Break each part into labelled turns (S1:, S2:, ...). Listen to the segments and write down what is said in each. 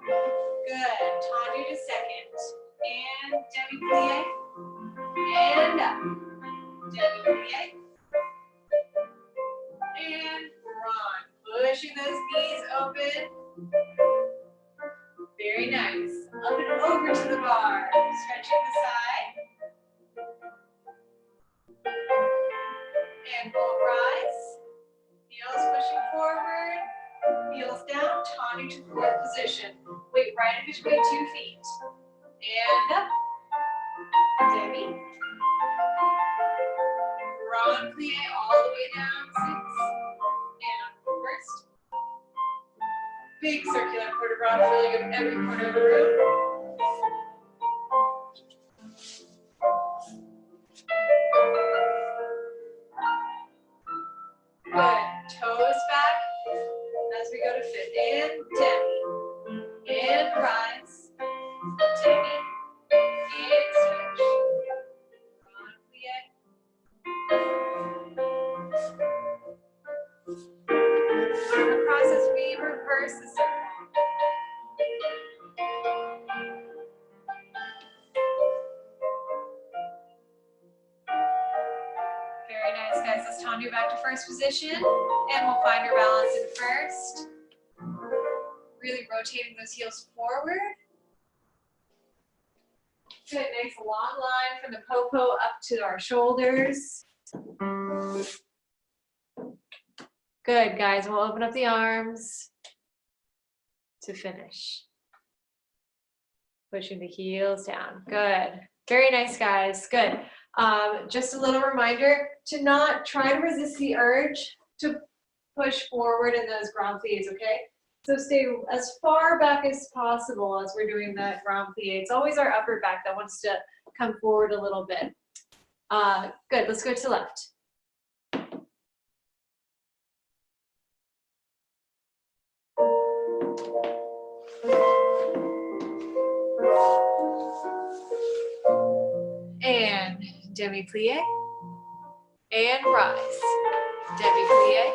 S1: Good. Tanu to second. And demi-plie. And up. Demi-plie. And run. Pushing those knees open. Very nice. Up and over to the bar. Stretching the side. And we'll rise. Heels pushing forward. Heels down. Tanu to fourth position. Weight right in between 2 feet. And up. Demi. Grand plie all the way down. 6. And up first. Big circular quarter round, filling up every corner of the room. Good. Toes back as we go to fit. And demi. And rise. Demi. And stretch. Grand plie. In the process, we reverse the circle. Very nice, guys. Let's Tanu back to first position, and we'll find our balance in first. Really rotating those heels forward. Good, nice long line from the popo up to our shoulders. Good, guys. We'll open up the arms to finish. Pushing the heels down. Good. Very nice, guys. Good. Just a little reminder to not try to resist the urge to push forward in those grand plies, okay? So stay as far back as possible as we're doing that grand plie. It's always our upper back that wants to come forward a little bit. Good. Let's go to left. And demi-plie, and rise. Demi-plie,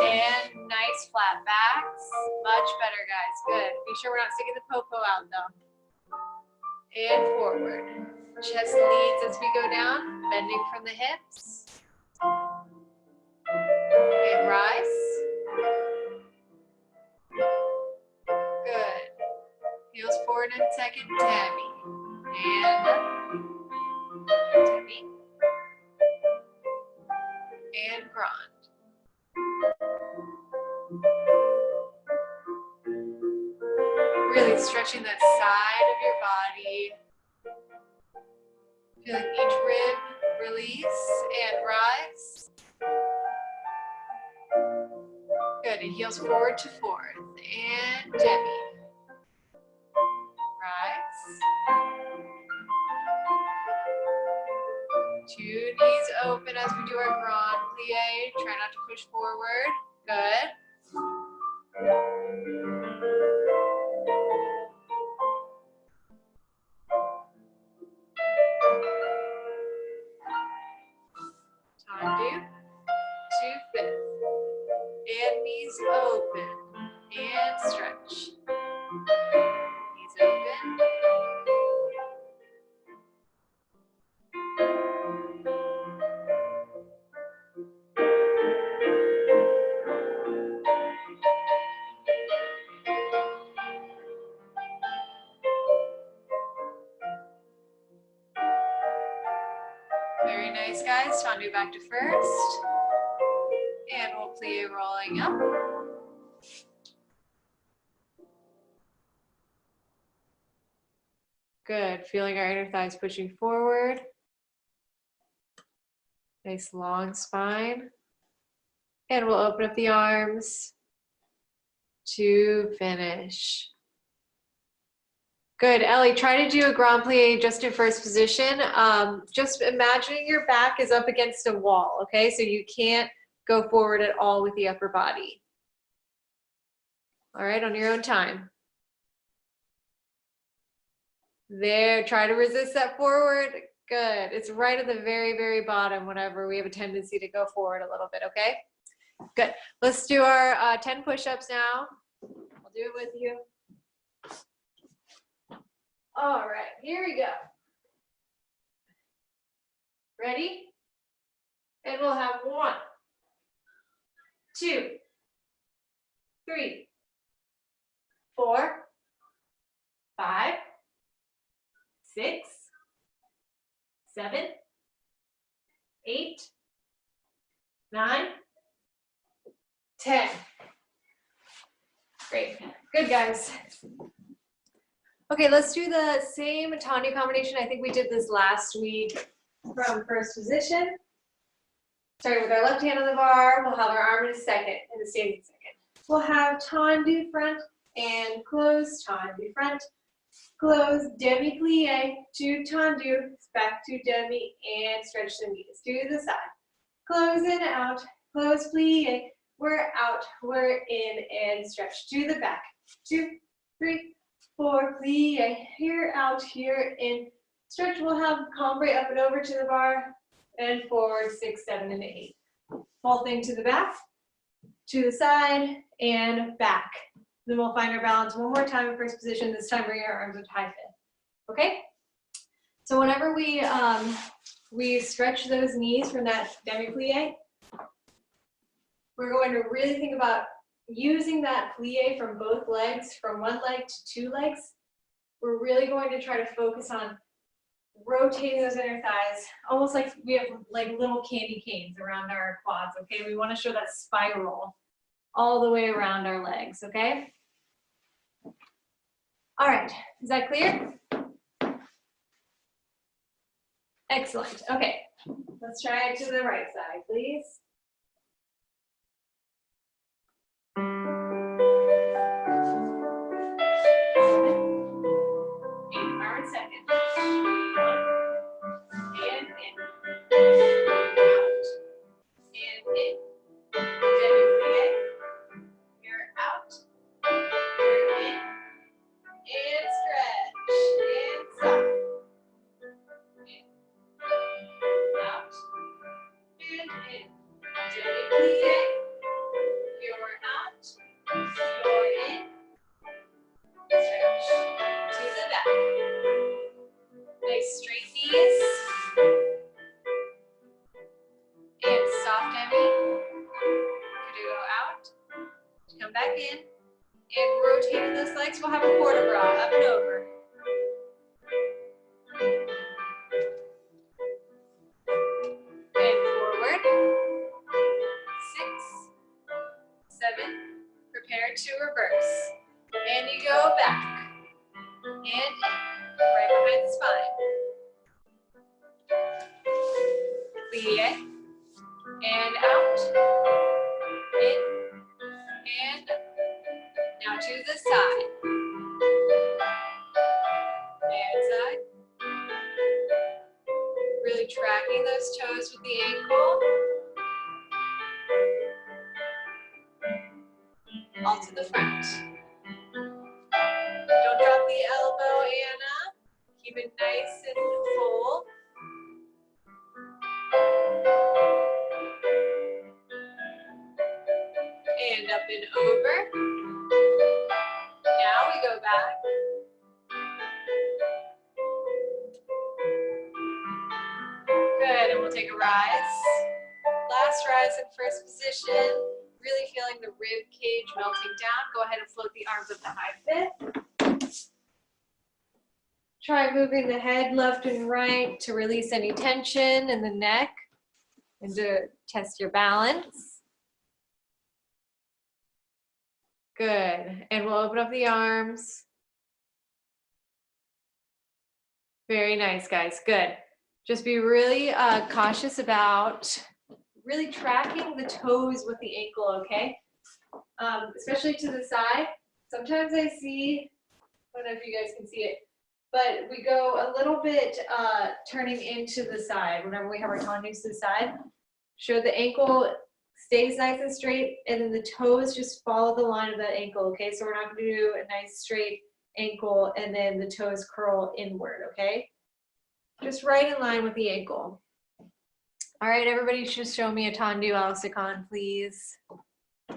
S1: and nice flat backs. Much better, guys. Good. Be sure we're not sticking the popo out, though. And forward. Chest leads as we go down, bending from the hips. And rise. Good. Heels forward in second, demi. And up. Demi. And grand. Really stretching that side of your body. Feeling each rib release and rise. Good, and heels forward to fourth. And demi. Rise. 2 knees open as we do our grand plie. Try not to push forward. Good. Tanu to fifth. And knees open. And stretch. Knees open. Very nice, guys. Tanu back to first. And we'll plie rolling up. Good. Feeling our inner thighs pushing forward. Nice long spine. And we'll open up the arms to finish. Good. Ellie, try to do a grand plie just in first position. Just imagining your back is up against a wall, okay? So you can't go forward at all with the upper body. All right, on your own time. There, try to resist that forward. Good. It's right at the very, very bottom whenever we have a tendency to go forward a little bit, okay? Good. Let's do our 10 push-ups now. do it with you. All right, here we go. Ready? And we'll have 1, 2, 3, 4, 5, 6, 7, 8, 9, 10. Great. Good, guys. Okay, let's do the same Tandu combination. I think we did this last week from first position. Starting with our left hand on the bar, we'll have our arm in a second, in the standing second. We'll have Tandu front and close, Tandu front, close, demi-plie, to Tandu, back to demi, and stretch the knees to the side. Close and out, close, plie, we're out, we're in, and stretch to the back. 2, 3, 4, plie, here, out, here, in. Stretch, we'll have cambre up and over to the bar, and forward, 6, 7, and 8. Whole thing to the back, to the side, and back. Then we'll find our balance one more time in first position, this time bring our arms up high fist. Okay? So whenever we stretch those knees from that demi-plie, we're going to really think about using that plie from both legs, from one leg to 2 legs. We're really going to try to focus on rotating those inner thighs, almost like we have like little candy canes around our quads, okay? We want to show that spiral all the way around our legs, okay? All right, is that clear? Excellent, okay. Let's try it to the right side, please. Second. 1, and in. Out. And in. Demi-plie. You're out. You're in. And stretch. And stop. In. Out. And in. Demi-plie. You're out. You're in. Stretch. To the back. Nice straight knees. And soft demi. Could you go out? Come back in. And rotating those legs, we'll have a port de bras, up and over. And forward. 6, 7. Prepare to reverse. And you go back. And in. Right behind the spine. Plie. And out. In. And now to the side. And side. Really tracking those toes with the ankle. All to the front. Don't drop the elbow, Anna. Keep it nice and full. And up and over. Now we go back. Good, and we'll take a rise. Last rise in first position. Really feeling the rib cage melting down. Go ahead and float the arms up to high fist. Try moving the head left and right to release any tension in the neck and to test your balance. Good, and we'll open up the arms. Very nice, guys, good. Just be really cautious about really tracking the toes with the ankle, okay? Especially to the side. Sometimes I see, I don't know if you guys can see it, but we go a little bit turning into the side whenever we have our tandus to the side. Show the ankle stays nice and straight, and then the toes just follow the line of that ankle, okay? So we're not going to do a nice straight ankle and then the toes curl inward, okay? Just right in line with the ankle. All right, everybody just show me a Tandu Alasakhan, please.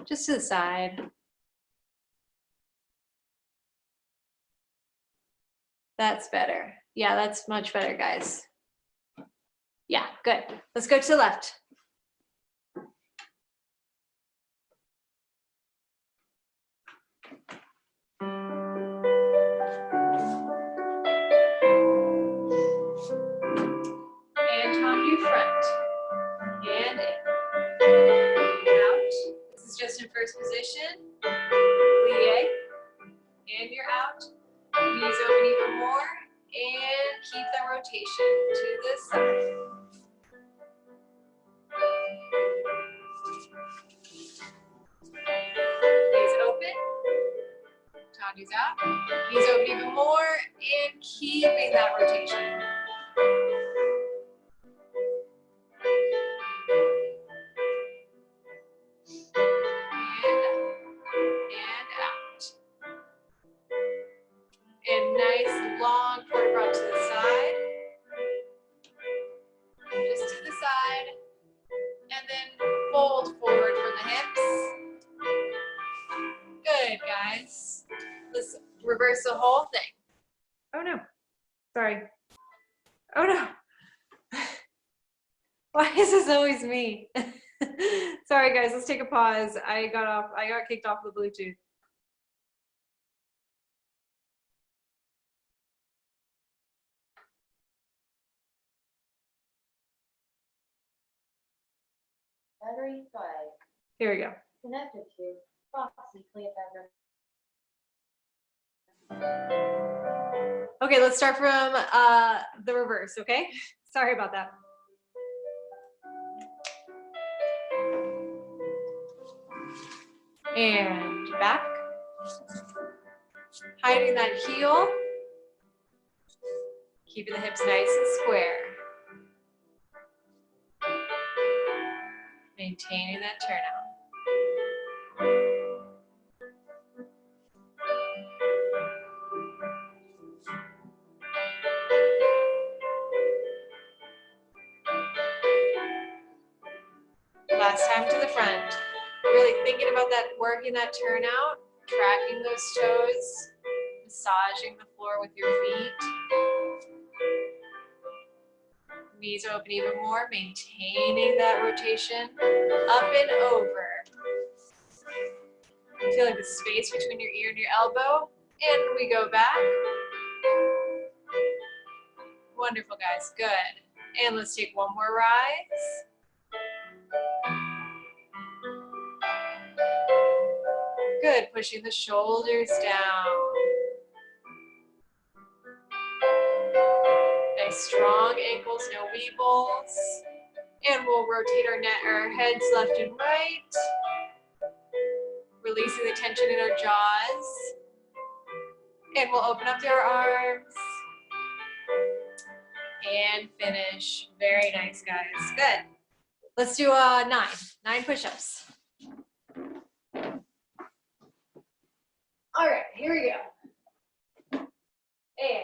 S1: Just to the side. That's better. Yeah, that's much better, guys. Yeah, good. Let's go to the left. And tendu front. And in. Out. This is just in first position. Plie. And you're out. Knees open even more. And keep that rotation to the side. Knees open. Tendu's out. Knees open even more. And keeping that rotation. And out. And nice long quarter prop to the side. Just to the side. And then fold forward from the hips. Good, guys. Let's reverse the whole thing. Oh no. Sorry. Oh no. Why is this always me? Sorry guys, let's take a pause. I got kicked off the Bluetooth.
S2: Battery 5.
S1: Here we go.
S2: Connected to proxy Cleopatra.
S1: Okay, let's start from the reverse, okay? Sorry about that. And back. Hiding that heel. Keeping the hips nice and square. Maintaining that turnout. Last time to the front. Really thinking about that, working that turnout, tracking those toes, massaging the floor with your feet. Knees open even more, maintaining that rotation, up and over. Feel like the space between your ear and your elbow, and we go back. Wonderful, guys, good. And let's take one more rise. Good, pushing the shoulders down. Nice strong ankles, no weebles. And we'll rotate our heads left and right. Releasing the tension in our jaws. And we'll open up to our arms. And finish. Very nice, guys. Good. Let's do 9 push-ups. All right, here we go. And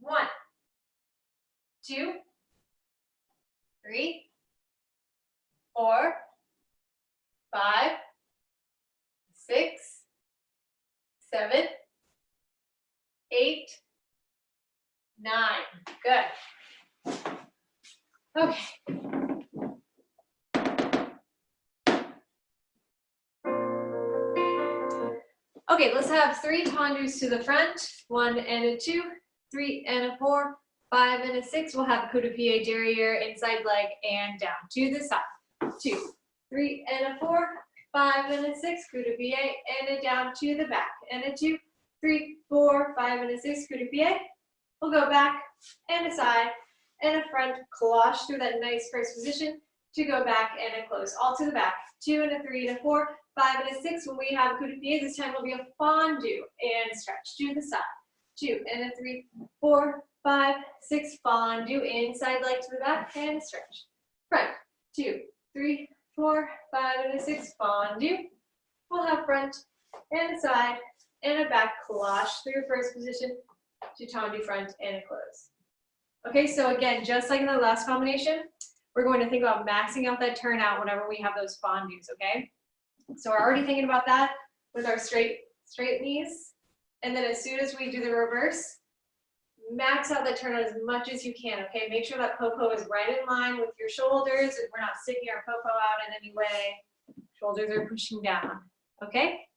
S1: 1, 2, 3, 4, 5, 6, 7, 8, 9. Good. Okay. Okay, let's have 3 tendus to the front. 1 and a 2, 3 and a 4, 5 and a 6. We'll have coup de pied derriere, inside leg and down to the side. 2, 3 and a 4, 5 and a 6, coup de pied and a down to the back. And a 2, 3, 4, 5 and a 6, coup de pied. We'll go back and a side and a front, cloche through that nice first position to go back and a close, all to the back. 2 and a 3 and a 4, 5 and a 6. When we have a coup de pied, this time will be a fondue and stretch to the side. 2 and a 3, 4, 5, 6, fondue, inside leg to the back and stretch. Front, 2, 3, 4, 5 and a 6, fondue. We'll have front and a side and a back, cloche through your first position to tendu front and a close. Okay, so again, just like in the last combination, we're going to think about maxing out that turnout whenever we have those fondues, okay? So we're already thinking about that with our straight knees. And then as soon as we do the reverse, max out that turnout as much as you can, okay? Make sure that popo is right in line with your shoulders. If we're not sticking our popo out in any way, shoulders are pushing down, okay?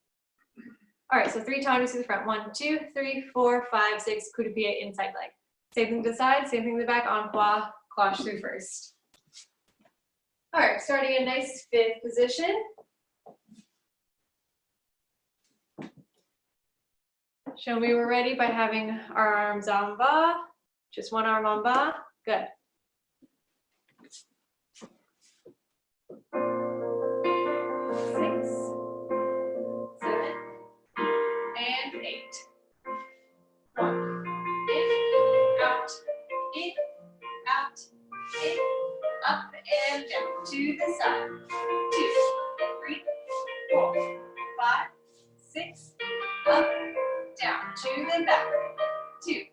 S1: All right, so 3 tendus to the front. 1, 2, 3, 4, 5, 6, coup de pied, inside leg. Same thing to the side, same thing to the back, en croix, cloche through first. All right, starting a nice 5th position. Show me we're ready by having our arms en bas. Just one arm en bas. Good. 6, 7, and 8. 1. In, out, in, out, in, up and down. To the side. 2, 3, 4, 5, 6, up, down. To the back. 2,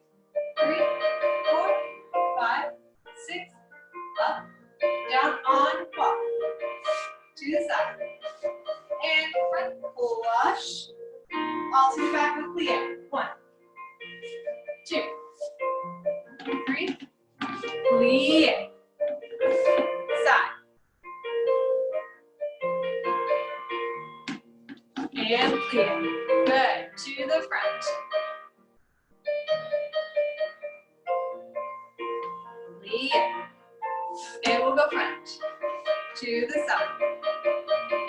S1: 3, 4, 5, 6, up, down, on, walk. To the side. And front, flush. All to the back with plie. 1, 2, 3, plie. Side. And plie. Good. To the front. Plie. And we'll go front. To the side.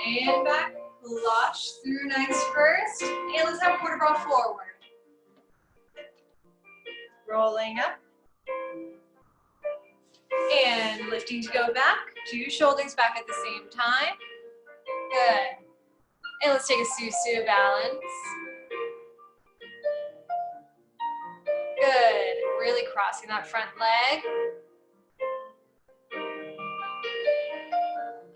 S1: And back. Flush through nice first. And let's have quarter ball forward. Rolling up. And lifting to go back. 2 shoulders back at the same time. Good. And let's take a Tues balance. Good. Really crossing that front leg.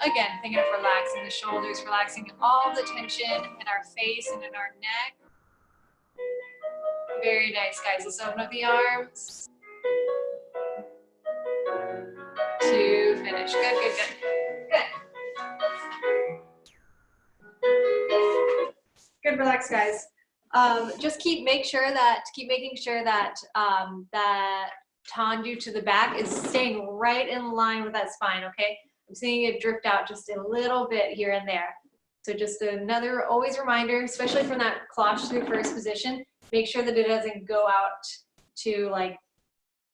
S1: Again, thinking of relaxing the shoulders, relaxing all the tension in our face and in our neck. Very nice, guys. Let's open up the arms. To finish. Good, good, good. Good. Good, relax, guys. Just keep making sure that that tendu to the back is staying right in line with that spine, okay? I'm seeing it drift out just a little bit here and there. So just another always reminder, especially from that cloche through first position, make sure that it doesn't go out to like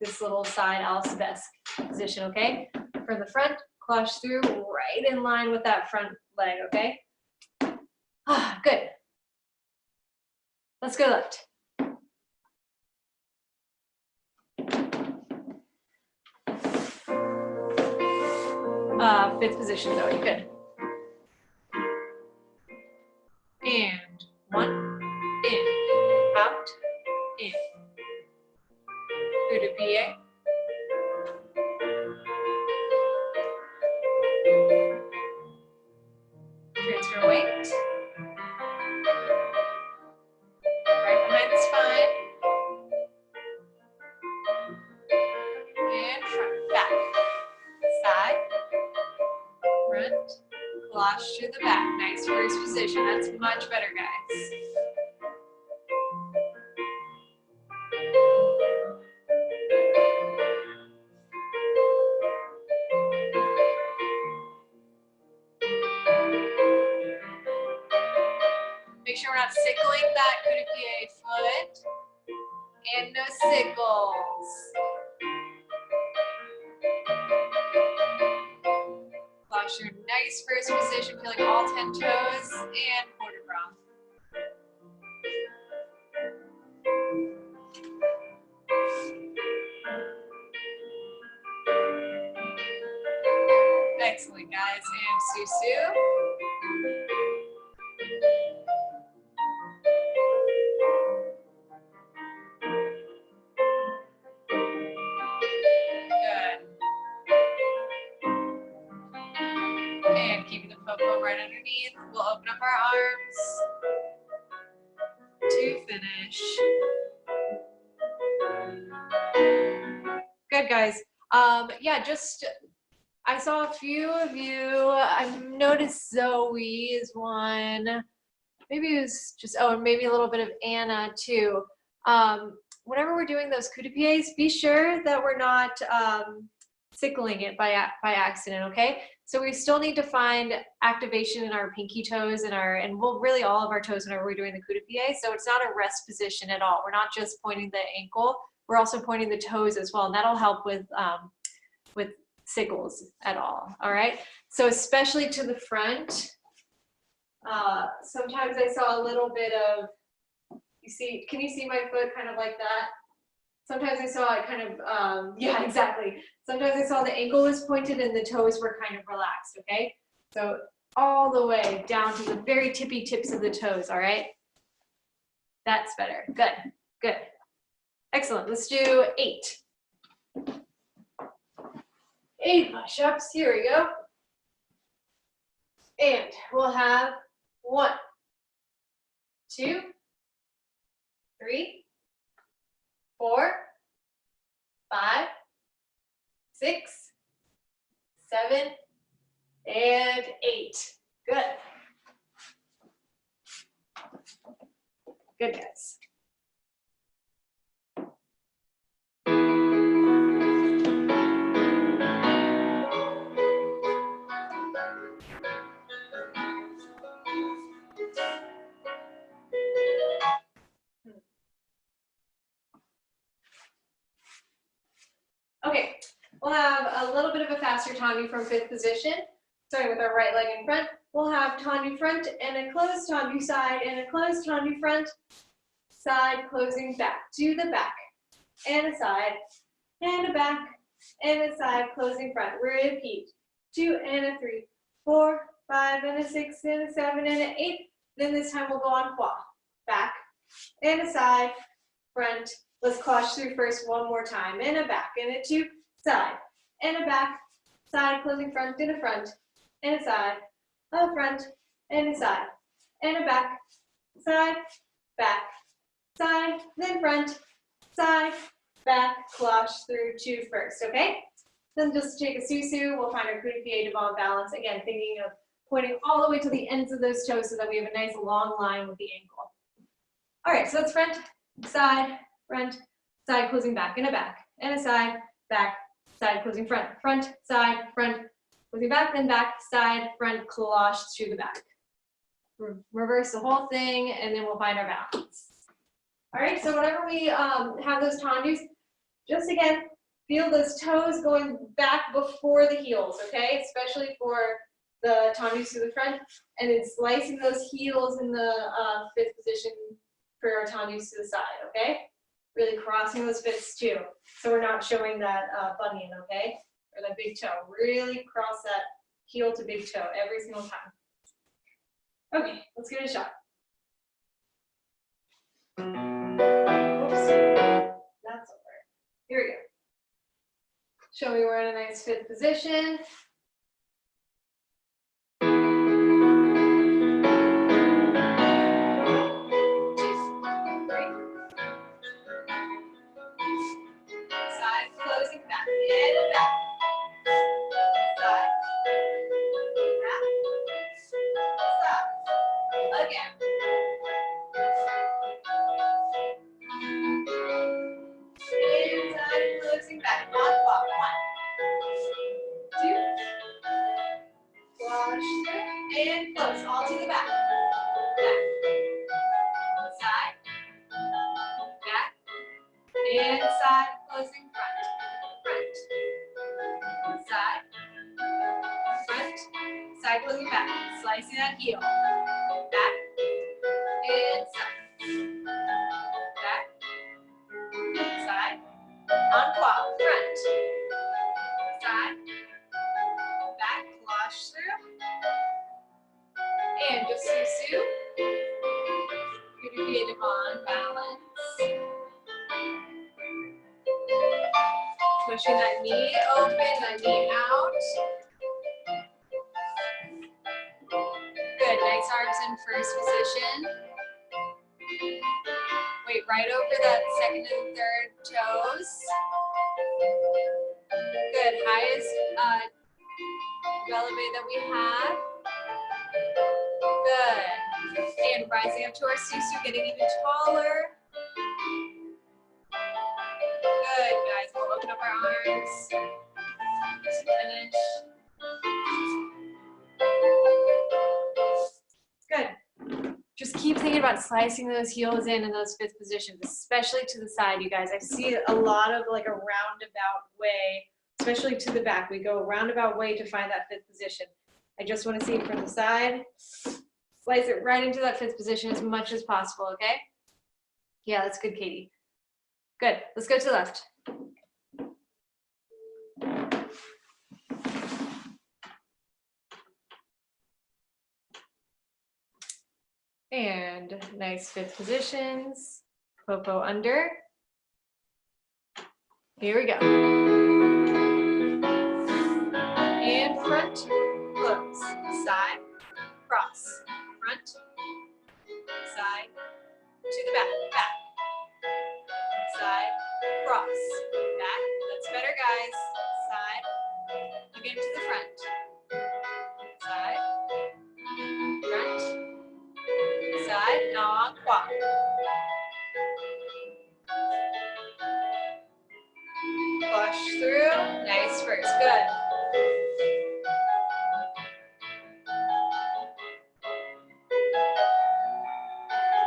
S1: this little side arabesque position, okay? From the front, cloche through, right in line with that front leg, okay? Ah, good. Let's go left. 5th position though, you're good. And 1, in, out, in. Coup de pied. Transfer weight. Right behind the spine. And front, back. Side. Front. Cloche to the back. Nice first position. That's much better, guys. Make sure we're not sickling that coup de pied foot. And no sickles. Cloche your nice first position, feeling all 10 toes and quarter bra. Excellent, guys. And Susu. Good. And keeping the popo right underneath. We'll open up our arms to finish. Good, guys. Yeah, just I saw a few of you. I've noticed Zoe is one. Maybe it was just, oh, and maybe a little bit of Anna too. whenever we're doing those coup de pieds, be sure that we're not sickling it by accident, okay? So we still need to find activation in our pinky toes and well, really all of our toes whenever we're doing the coup de pied. So it's not a rest position at all. We're not just pointing the ankle, we're also pointing the toes as well, and that'll help with sickles at all right? So especially to the front, sometimes I saw a little bit of, can you see my foot kind of like that? Sometimes I saw it kind of, yeah, exactly. Sometimes I saw the ankle was pointed and the toes were kind of relaxed, okay? So all the way down to the very tippy tips of the toes, all right? That's better, good, good. Excellent, let's do 8. 8 push-ups, here we go. And we'll have 1, 2, 3, 4, 5, 6, 7, and 8. Good. Good, guys. Okay, we'll have a little bit of a faster tendu from 5th position. Starting with our right leg in front, we'll have tendu front and a closed tendu side and a closed tendu front, side closing back to the back, and a side, and a back, and a side closing front. Repeat. 2 and a 3, 4, 5 and a 6 and a 7 and an 8. Then this time we'll go on qua. Back, and a side, front. Let's cloche through first one more time. And a back, and a 2, side, and a back, side, closing front, and a front, and a side, a front, and a side, and a back, side, back, side, then front, side, back, cloche through 2 first, okay? Then just take a susu. We'll find our coup de pied devant balance. Again, thinking of pointing all the way to the ends of those toes so that we have a nice long line with the ankle. All right, so that's front, side, closing back, and a back, and a side, closing front, front, side, front, closing back, then back, side, front, cloche through the back. Reverse the whole thing, and then we'll find our balance. All right, so whenever we have those tendus, just again, feel those toes going back before the heels, okay? Especially for the tendus to the front, and then slicing those heels in the 5th position for our tendus to the side, okay? Really crossing those fists too. So we're not showing that bunion, okay? Or that big toe. Really cross that heel to big toe every single time. Okay, let's give it a shot. Oops, that's over. Here we go. Show me we're in a nice 5th position. And close, all to the back. Back. Side. Back. And side, closing front. Front. Side. Front. Side, closing back. Slicing that heel. Back. And side. Back. Side. On quad. Front. Side. Back. Cloche through. And just susu. Coup de pied devant balance. Pushing that knee open, that knee out. Good, nice arms in first position. Wait right over that 2nd and 3rd toes. Good, highest releve that we have. Good. And rising up to our susu, getting even taller. open up our arms. Just finish. Good. Just keep thinking about slicing those heels in those fifth positions, especially to the side, you guys. I see a lot of like a roundabout way, especially to the back. We go a roundabout way to find that fifth position. I just want to see it from the side. Slice it right into that fifth position as much as possible, okay? Yeah, that's good, Katie. Good. Let's go to the left. And nice fifth positions. Popo under. Here we go. And front, close, side, cross, front, side, to the back, back, side, cross, back. That's better, guys. Side, again to the front, side, front, side, en croix. Push through, nice first, good.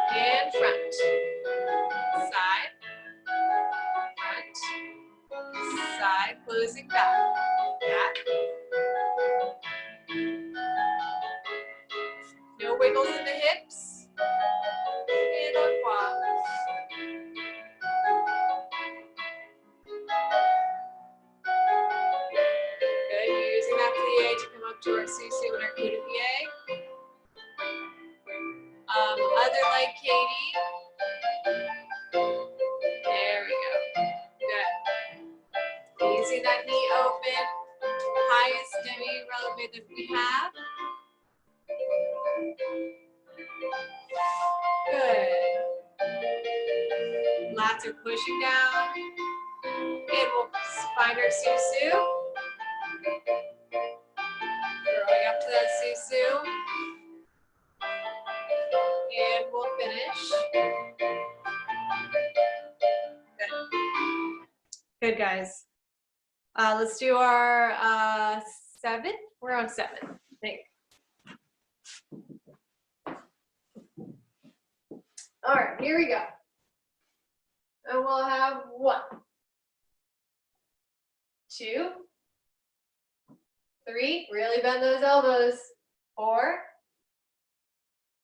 S1: And front, side, front, side, closing back, back. No wiggles in the hips, and en croix. Good, you're using that plie to come up to our susu and our coup de pied. Other leg, Katie. There we go. Good. Using that knee open. Highest demi-releve that we have. Good. Lats are pushing down. And we'll find our susu. Growing up to that susu. And we'll finish. Good. Good, guys. Let's do our 7. We're on 7, I think. All right, here we go. And we'll have 1, 2, 3. Really bend those elbows. 4,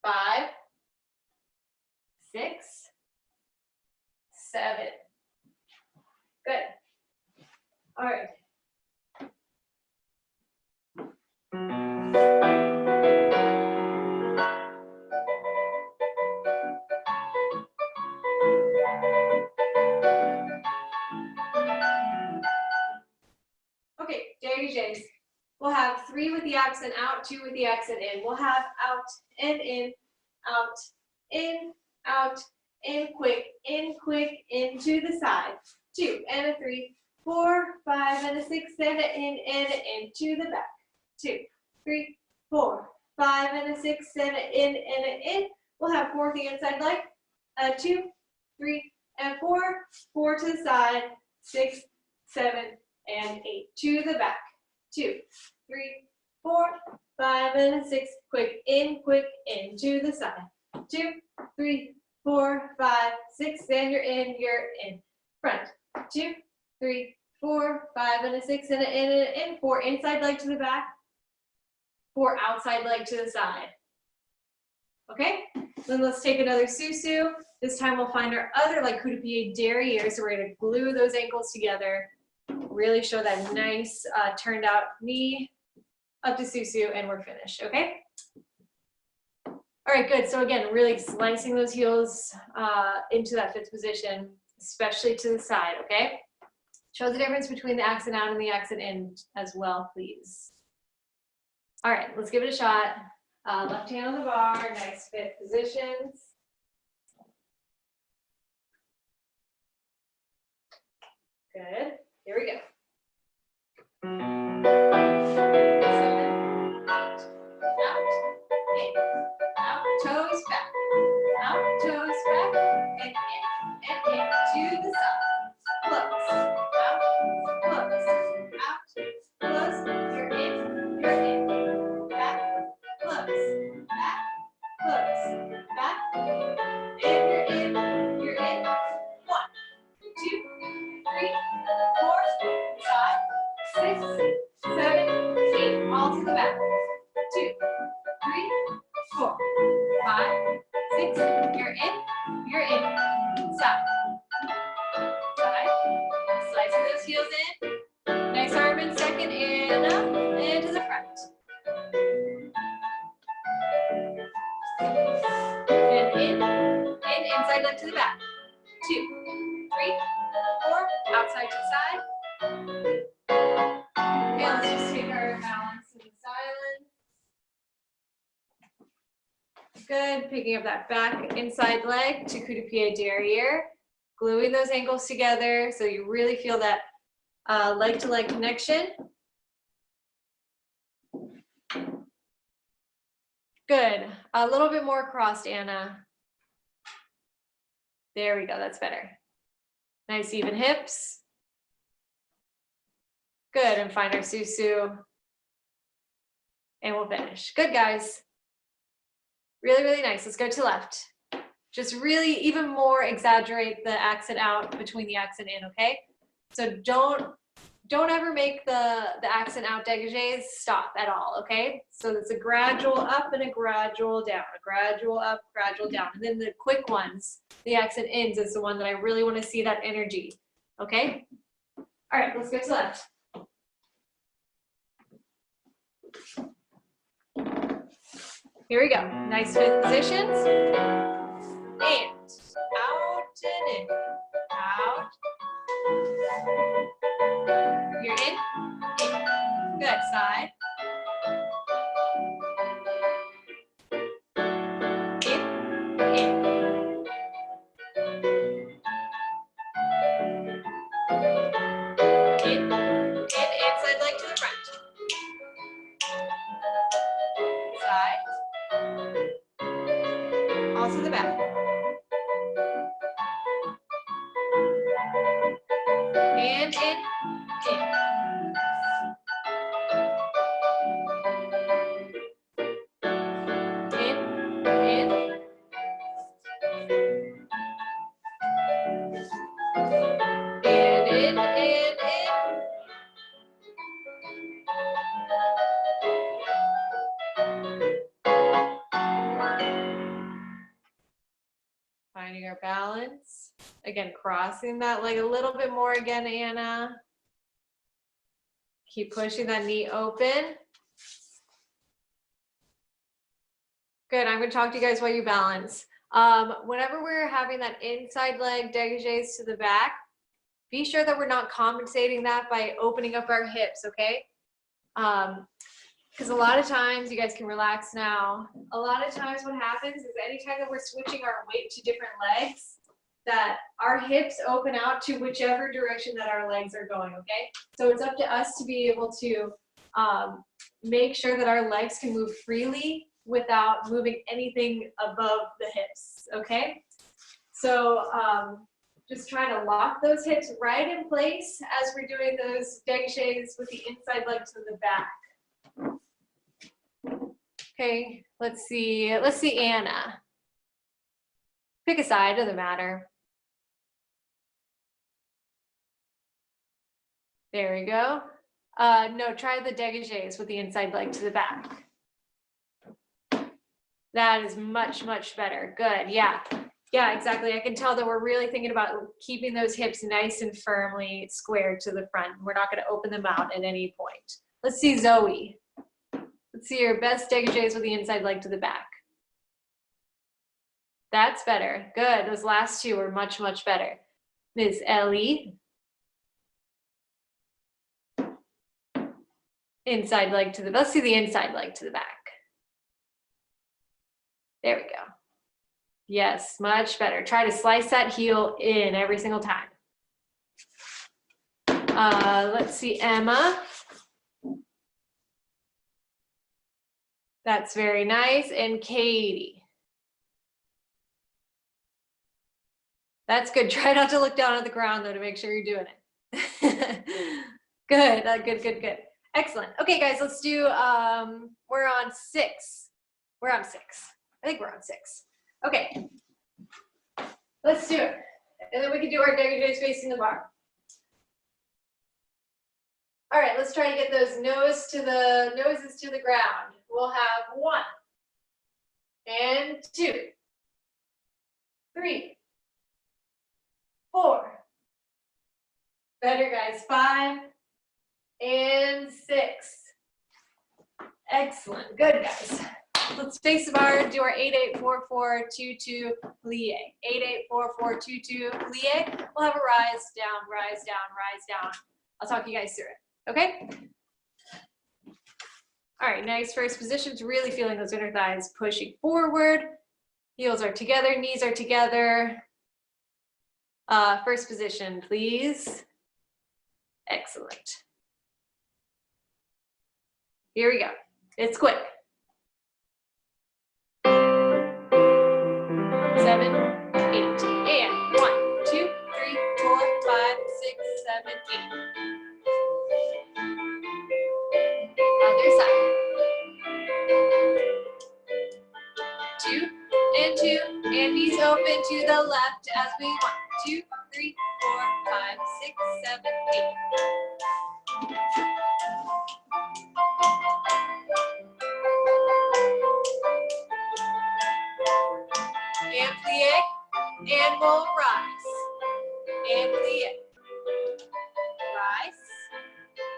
S1: 5, 6, 7. Good. All right. Okay, JJs. We'll have 3 with the accent out, 2 with the accent in. We'll have out and in, out, in, out, in quick, into the side. 2 and a 3, 4, 5 and a 6 and an in and an in to the back. 2, 3, 4, 5 and a 6 and an in and an in. We'll have 4 with the inside leg. 2, 3 and 4, 4 to the side. 6, 7 and 8 to the back. 2, 3, 4, 5 and a 6. Quick in to the side. 2, 3, 4, 5, 6 and you're in. Front. 2, 3, 4, 5 and a 6 and an in and an in. 4 inside leg to the back. 4 outside leg to the side. Okay? Then let's take another susu. This time we'll find our other like coup de pied derriere. So we're gonna glue those ankles together. Really show that nice turned out knee up to susu and we're finished, okay? All right, good. So again, really slicing those heels into that 5th position, especially to the side, okay? Show the difference between the accent out and the accent in as well, please. All right, let's give it a shot. Left hand on the bar, nice 5th positions. Good. Here we go. 7, out, in, out, toes back, and in, to the side, close, out, inside leg to the back. 2, 3, 4, outside to side. Okay, let's just take our balance in silence. Good, picking up that back inside leg to coup de pied derriere. Gluing those ankles together so you really feel that leg to leg connection. Good, a little bit more crossed, Anna. There we go, that's better. Nice even hips. Good, and find our susu. And we'll finish. Good, guys. Really, really nice. Let's go to left. Just really even more exaggerate the accent out between the accent in, okay? So don't ever make the accent out dégagés stop at all, okay? So it's a gradual up and a gradual down, a gradual up, gradual down. And then the quick ones, the accent ins is the one that I really want to see that energy, okay? All right, let's go to left. Here we go. Nice positions. And out and in. Out. You're in. In. Good. Side. In. In. In. And inside leg to the front. Side. Also the back. And in. In. Finding our balance. Again, crossing that leg a little bit more again, Anna. Keep pushing that knee open. Good, I'm gonna talk to you guys while you balance. Whenever we're having that inside leg dégagés to the back, be sure that we're not compensating that by opening up our hips, okay? Because a lot of times, you guys can relax now, a lot of times what happens is anytime that we're switching our weight to different legs, that our hips open out to whichever direction that our legs are going, okay? So it's up to us to be able to make sure that our legs can move freely without moving anything above the hips, okay? So just try to lock those hips right in place as we're doing those dégagés with the inside leg to the back. Okay, let's see Anna. Pick a side, doesn't matter. There we go. No, try the dégagés with the inside leg to the back. That is much, much better. Good, yeah. Yeah, exactly. I can tell that we're really thinking about keeping those hips nice and firmly squared to the front. We're not gonna open them out at any point. Let's see Zoe. Let's see your best dégagés with the inside leg to the back. That's better. Good. Those last two were much, much better. Ms. Ellie. Inside leg to the, let's see the inside leg to the back. There we go. Yes, much better. Try to slice that heel in every single time. Let's see Emma. That's very nice. And Katie. That's good. Try not to look down at the ground though to make sure you're doing it. Good, good. Excellent. Okay guys, let's do, we're on 6. We're on 6. I think we're on 6. Okay, let's do it. And then we can do our dégagés facing the bar. All right, let's try to get those noses to the ground. We'll have 1 and 2, 3, 4. Better guys, 5 and 6. Excellent, good guys. Let's face the bar, do our 8-8-4-4-2-2 plie. 8-8-4-4-2-2 plie. We'll have a rise, down, rise, down, rise, down. I'll talk you guys through it, okay? All right, nice first position. Really feeling those inner thighs pushing forward. Heels are together, knees are together. First position, please. Excellent. Here we go. It's quick. 7, 8, and 1, 2, 3, 4, 5, 6, 7, 8. Other side. 2 and 2, and knees open to the left as we 1, 2, 3, 4, 5, 6, 7, 8. And plie, and we'll rise. And plie. Rise.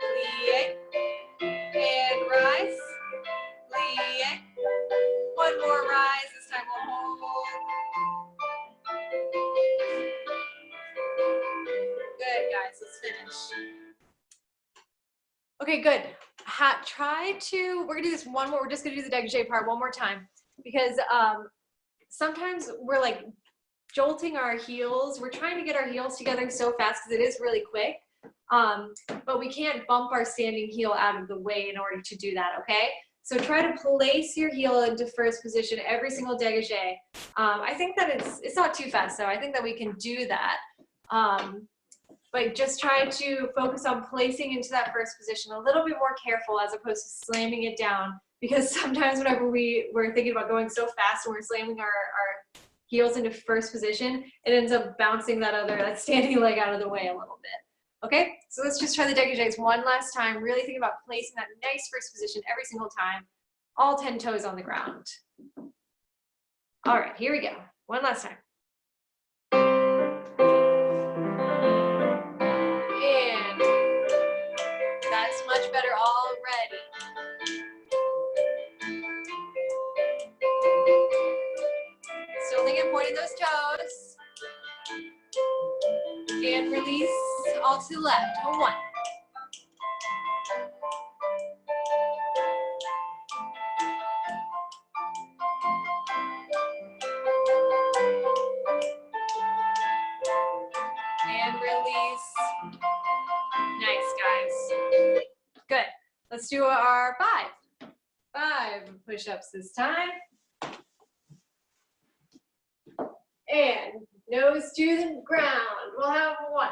S1: Plie. And rise. Plie. One more rise. This time we'll hold. Good, guys. Let's finish. Okay, good. We're going to do this one more. We're just going to do the dégagé part one more time because sometimes we're like jolting our heels. We're trying to get our heels together so fast because it is really quick. But we can't bump our standing heel out of the way in order to do that, okay? So try to place your heel into first position every single dégagé. I think that it's not too fast, though. I think that we can do that. But just try to focus on placing into that first position a little bit more careful as opposed to slamming it down. Because sometimes whenever we're thinking about going so fast and we're slamming our heels into first position, it ends up bouncing that standing leg out of the way a little bit. Okay, so let's just try the dégagés one last time. Really think about placing that nice first position every single time. All 10 toes on the ground. All right, here we go. One last time. And that's much better already. Still thinking pointing those toes. And release all to the left. 1. And release. Nice, guys. Good. Let's do our 5 push-ups this time. And nose to the ground. We'll have 1.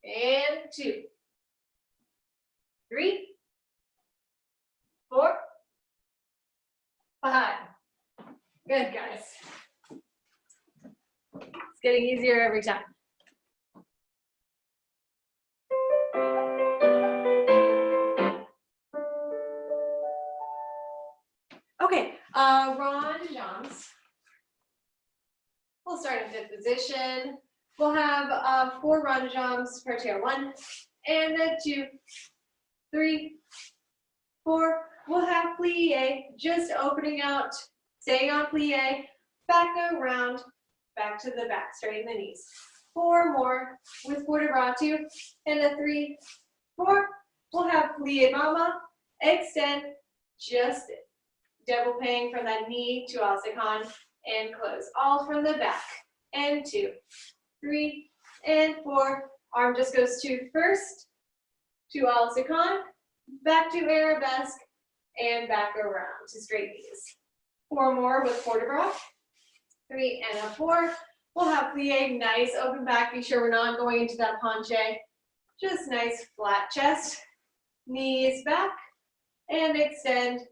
S1: And 2. 3. 4. 5. Good, guys. It's getting easier every time. Okay, rond de jambes. We'll start in fifth position. We'll have 4 rond de jambes per chair. 1 and 2, 3, 4. We'll have plie, just opening out, staying on plie, back around, back to the back, straighten the knees. 4 more with port de bras 2 and 3, 4. We'll have plie mama, extend, just double paying from that knee to al-sekan and close. All from the back. And 2, 3, and 4. Arm just goes to first, to al-sekan, back to arabesque, and back around to straight knees. 4 more with port de bras. 3 and 4. We'll have plie, nice open back. Be sure we're not going into that penché. Just nice flat chest. Knees back, and extend.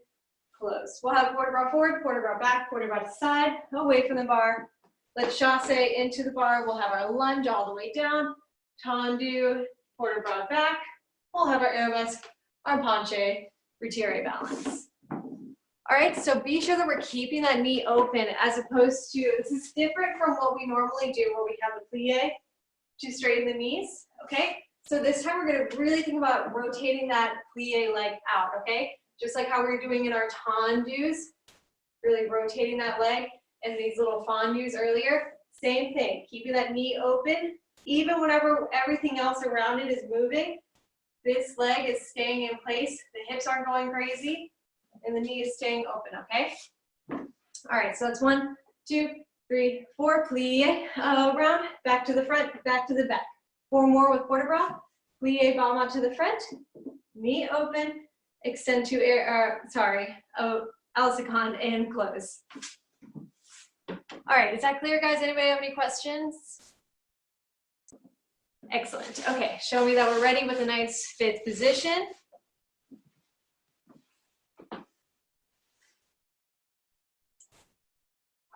S1: Close. We'll have port de bras forward, port de bras back, port de bras to side, away from the bar. Let's chasse into the bar. We'll have our lunge all the way down. Tendu, port de bras back. We'll have our arabesque, our penché, retire balance. All right, so be sure that we're keeping that knee open as opposed to, this is different from what we normally do where we have a plie to straighten the knees, okay? So this time we're gonna really think about rotating that plie leg out, okay? just like how we were doing in our tendus, really rotating that leg, and these little fondus earlier. Same thing, keeping that knee open, even whenever everything else around it is moving. This leg is staying in place, the hips aren't going crazy, and the knee is staying open, okay? All right, so that's 1, 2, 3, 4, plie, around, back to the front, back to the back. 4 more with port de bras, plie, bama to the front, knee open, extend to Alsacon and close. All right, is that clear, guys? Anybody have any questions? Excellent. Okay, show me that we're ready with a nice fifth position.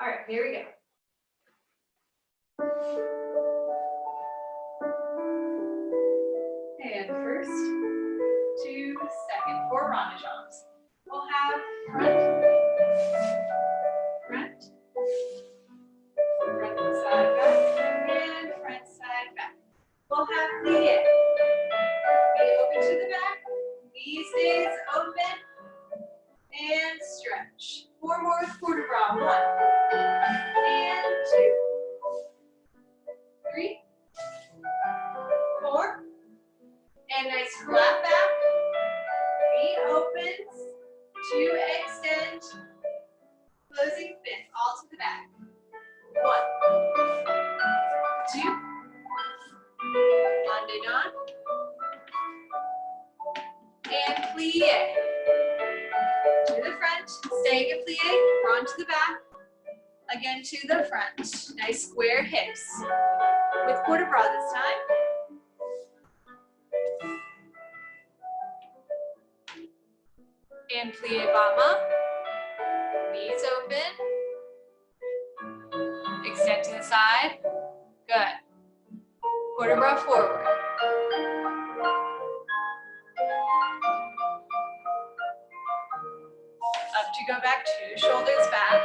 S1: All right, here we go. And first, 2, second, 4 ronde jumps. We'll have front, side, back, and front, side, back. We'll have plie. Knee open to the back, knee stays open, and stretch. 4 more with port de bras. 1, and 2, 3, 4, and nice flat back. Knee opens to extend, closing fifth, all to the back. 1, 2, Landedon, and plie. To the front, staying in plie, run to the back, again to the front. Nice square hips. With port de bras this time. And plie bama. Knees open. Extend to the side. Good. Port de bras forward. Up to go back 2, shoulders back.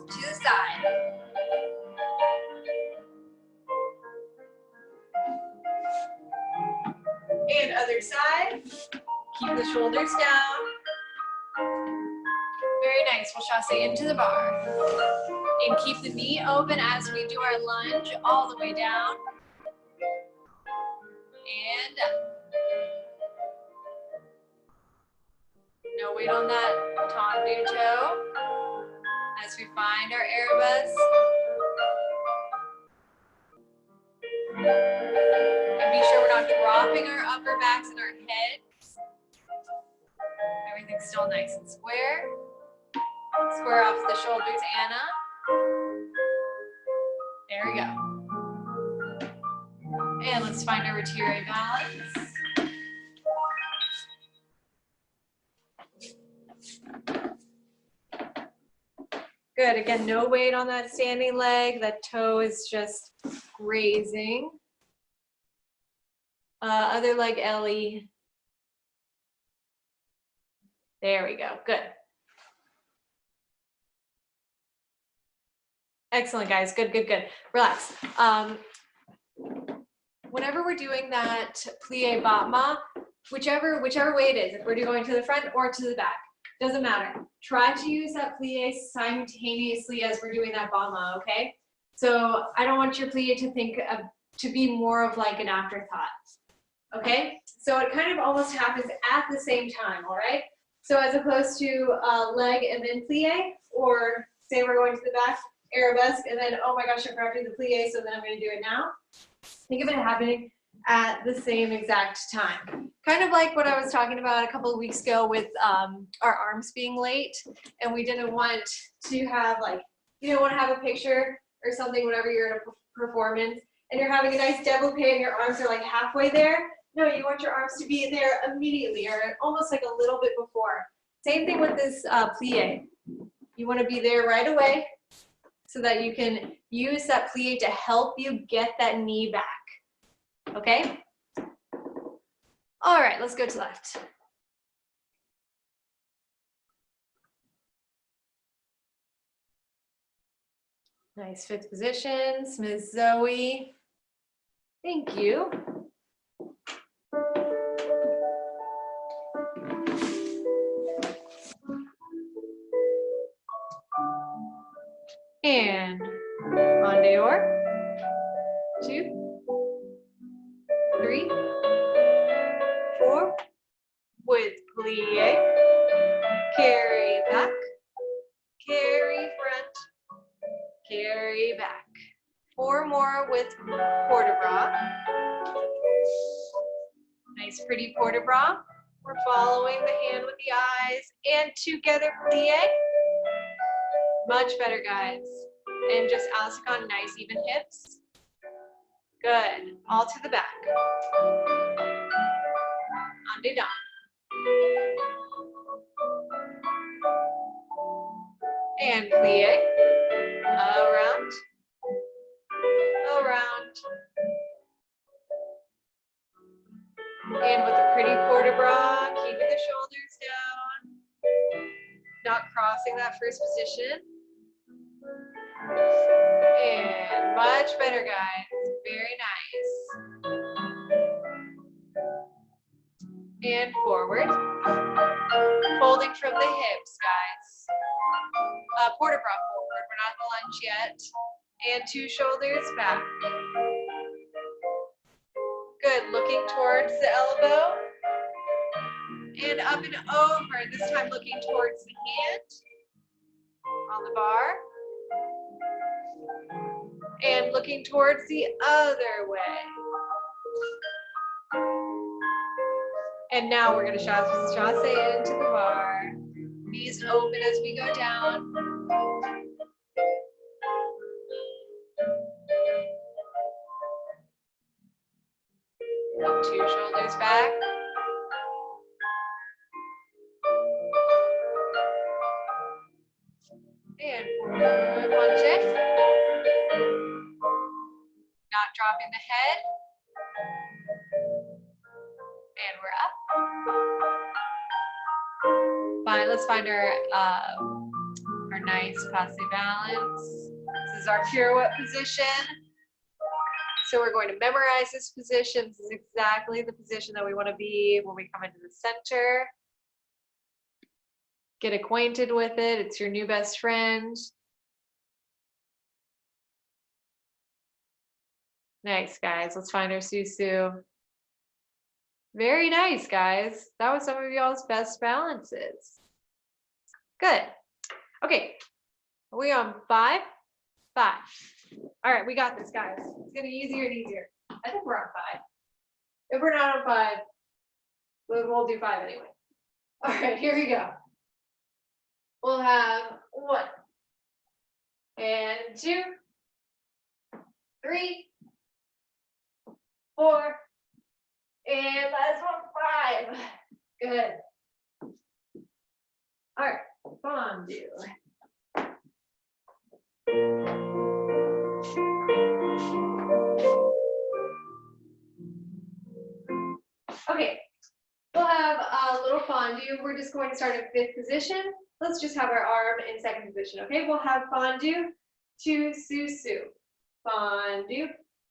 S1: To the side. And other side. Keep the shoulders down. Very nice. We'll chasse into the bar. And keep the knee open as we do our lunge all the way down. And up. No weight on that tendu toe as we find our Erebus. And be sure we're not dropping our upper backs and our heads. Everything's still nice and square. Square off the shoulders, Anna. There we go. And let's find our retire balance. Good, again, no weight on that standing leg. That toe is just grazing. Other leg, Ellie. There we go, good. Excellent, guys, good, good, good. Relax. Whenever we're doing that plie batma, whichever way it is, if we're going to the front or to the back, doesn't matter. Try to use that plie simultaneously as we're doing that batma, okay? So I don't want your plie to be more of like an afterthought, okay? So it kind of almost happens at the same time, all right? So as opposed to leg and then plie, or say we're going to the back, arabesque, and then, oh my gosh, I forgot to do the plie, so then I'm gonna do it now. Think of it happening at the same exact time. Kind of like what I was talking about a couple of weeks ago with our arms being late, and we didn't want to have like, you don't want to have a picture or something whenever you're in a performance, and you're having a nice développé and your arms are like halfway there. No, you want your arms to be there immediately or almost like a little bit before. Same thing with this plie. You want to be there right away so that you can use that plie to help you get that knee back. Okay? All right, let's go to left. Nice fifth position, Ms. Zoe. Thank you. And on to your 2, 3, 4, with plie, carry back, carry front, carry back. 4 more with port de bras. Nice pretty port de bras. We're following the hand with the eyes and together plie. Much better, guys. And just Alcicon, nice even hips. Good. All to the back. On to down. And plie. Around. Around. And with a pretty port de bras, keeping the shoulders down. Not crossing that first position. And much better, guys. Very nice. And forward. Folding from the hips, guys. Port de bras forward. We're not in the lunge yet. And 2 shoulders back. Good. Looking towards the elbow. And up and over. This time looking towards the hand on the bar. And looking towards the other way. And now we're going to chasse into the bar. Knees open as we go down. And 2 shoulders back. And plunge. Not dropping the head. And we're up. Fine, let's find our nice passe balance. This is our pirouette position. So we're going to memorize this position. This is exactly the position that we want to be when we come into the center. Get acquainted with it. It's your new best friend. Nice, guys. Let's find our susu. Very nice, guys. That was some of y'all's best balances. Good. Okay. Are we on 5? 5. All right, we got this, guys. It's getting easier and easier. I think we're on 5. If we're not on 5, we'll do 5 anyway. All right, here we go. We'll have 1 and 2, 3, 4, and last one, 5. Good. All right, fondue. Okay, we'll have a little fondue. We're just going to start in 5th position. Let's just have our arm in 2nd position, okay? We'll have fondue to susu. Fondue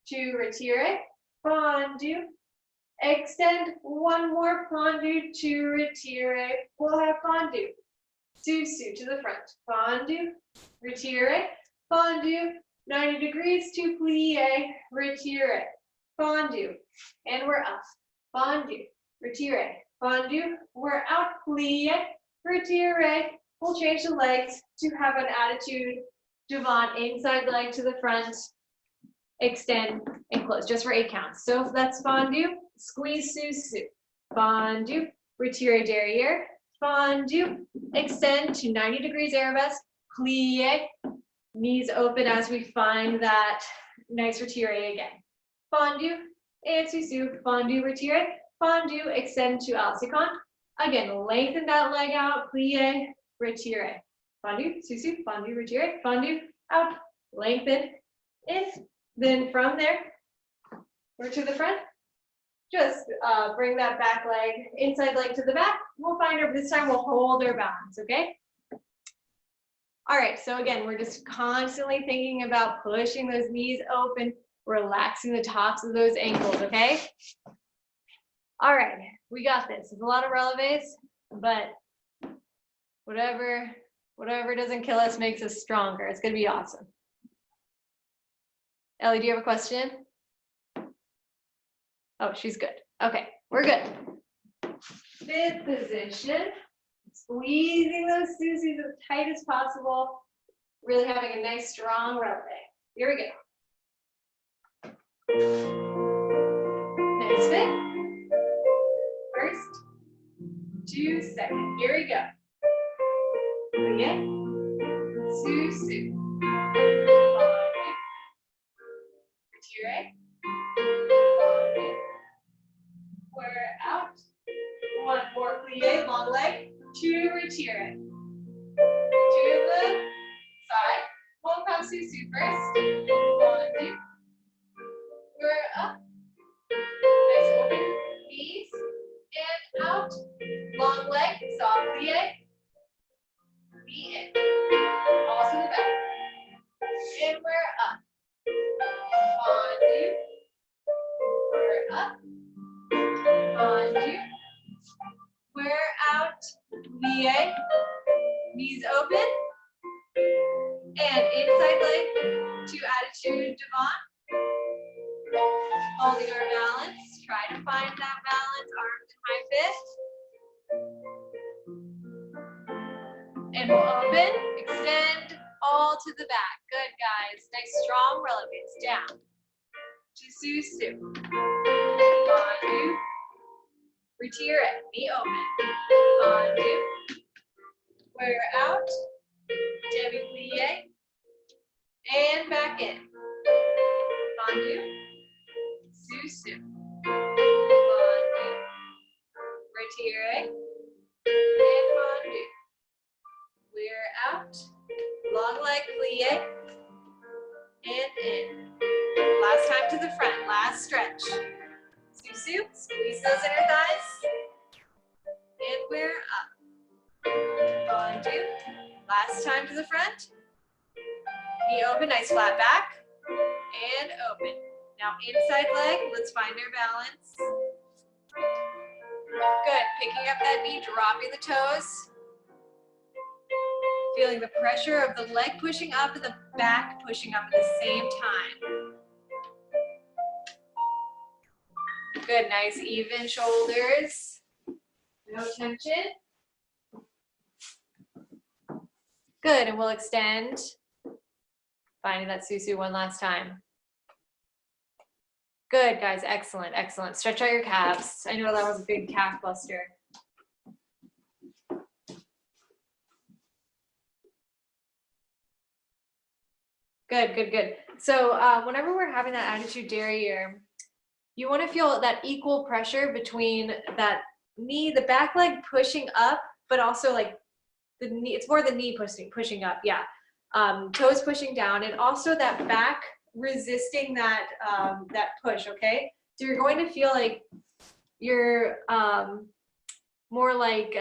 S1: to retire. Fondue. Extend 1 more fondue to retire. We'll have fondue. Susu to the front. Fondue. Retire. Fondue. 90 degrees to plie. Retire. Fondue. And we're up. Fondue. Retire. Fondue. We're out. Plie. Retire. We'll change the legs to have an attitude devant, inside leg to the front, extend and close, just for 8 counts. So that's fondue, squeeze, susu, fondue, retire derriere, fondue, extend to 90 degrees arabesque, plie, knees open as we find that nice retire again. Fondue and susu, fondue, retire, fondue, extend to Alcicon. Again, lengthen that leg out, plie, retire. Fondue, susu, fondue, retire, fondue, out, lengthen, in. Then from there, we're to the front. Just bring that back leg, inside leg to the back. We'll find her, this time we'll hold our balance, okay? All right, so again, we're just constantly thinking about pushing those knees open, relaxing the tops of those ankles, okay? All right, we got this. It's a lot of releves, but whatever doesn't kill us makes us stronger. It's gonna be awesome. Ellie, do you have a question? Oh, she's good. Okay, we're good. Fifth position. Squeezing those susies as tight as possible. Really having a nice strong releve. Here we go. Nice fit. First, 2 seconds. Here we go. Again. Susu. Retire. We're out. One more plie, long leg. 2 retire. 2 the side. One cross susu first. 1, 2. We're up. Nice open knees. And out. Long leg. Soft plie. Knee in. Also the back. And we're up. 1, 2. We're up. 1, 2. We're out. Plie. Knees open. And inside leg to attitude devant. Holding our balance. Try to find that balance. Arms in high fist. And we'll open. Extend all to the back. Good, guys. Nice strong releves. Down. To Susu. 1, 2. Retire it. Knee open. 1, 2. We're out. Demi plie. And back in. 1, 2. Susu. 1, 2. Retire. And 1, 2. We're out. Long leg plie. And in. Last time to the front. Last stretch. Susu. Squeeze those inner thighs. And we're up. 1, 2. Last time to the front. Knee open, nice flat back. And open. Now inside leg, let's find our balance. Good, picking up that knee, dropping the toes. Feeling the pressure of the leg pushing up and the back pushing up at the same time. Good, nice even shoulders. No tension. Good, and we'll extend. Finding that Susu one last time. Good, guys, excellent, excellent. Stretch out your calves. I know that was a big calf buster. Good, good, good. So whenever we're having that attitude derriere, you want to feel that equal pressure between that knee, the back leg pushing up, but also like the knee, it's more the knee pushing up, yeah. Toes pushing down, and also that back resisting that that push, okay? So you're going to feel like you're more like,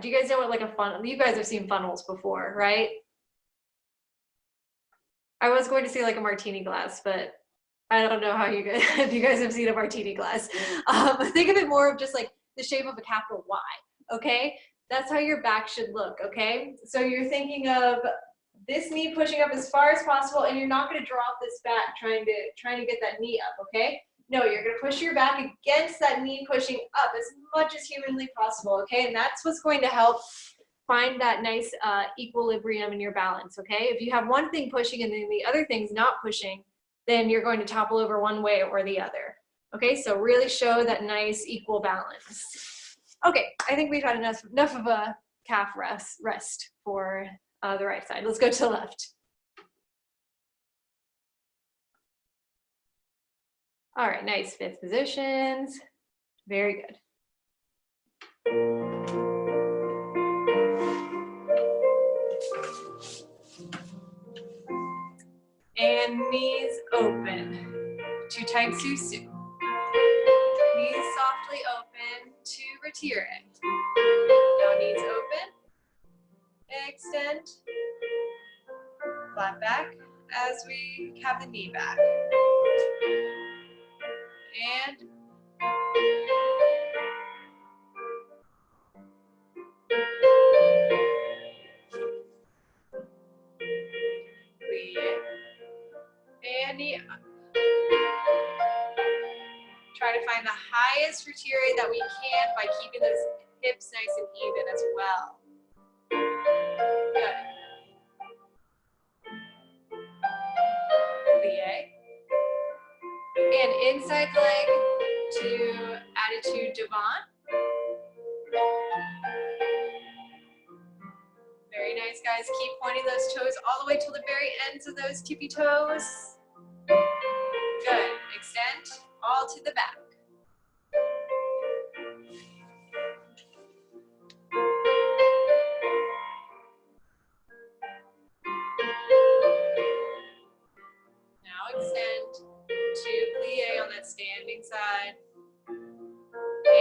S1: do you guys know what like a funnel, you guys have seen funnels before, right? I was going to say like a martini glass, but I don't know how you guys, if you guys have seen a martini glass. Think of it more of just like the shape of a capital Y, okay? That's how your back should look, okay? So you're thinking of this knee pushing up as far as possible, and you're not going to drop this back trying to get that knee up, okay? No, you're going to push your back against that knee pushing up as much as humanly possible, okay? And that's what's going to help find that nice equilibrium in your balance, okay? If you have one thing pushing and then the other thing's not pushing, then you're going to topple over one way or the other, okay? So really show that nice equal balance. Okay, I think we've had enough of a calf rest for the right side. Let's go to the left. All right, nice fifth positions. Very good. And knees open to tight Susu. Knees softly open to retire. Now knees open. Extend. Flat back as we have the knee back. nice retire that we can by keeping those hips nice and even as well. Good. Plie. And inside leg to attitude divan. Very nice, guys. Keep pointing those toes all the way till the very ends of those tippy toes. Good. Extend all to the back. Now extend to plie on that standing side. And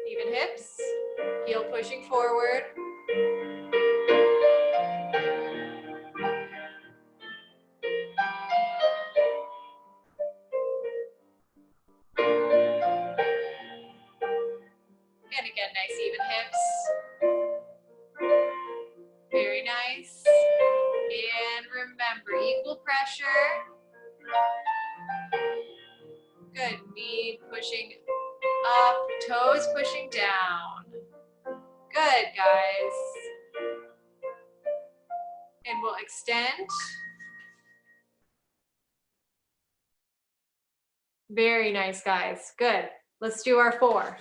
S1: even hips, heel pushing forward. And again, nice even hips. Very nice. And remember, equal pressure. Good, knee pushing up, toes pushing down. Good, guys. And we'll extend. Very nice, guys. Good. Let's do our four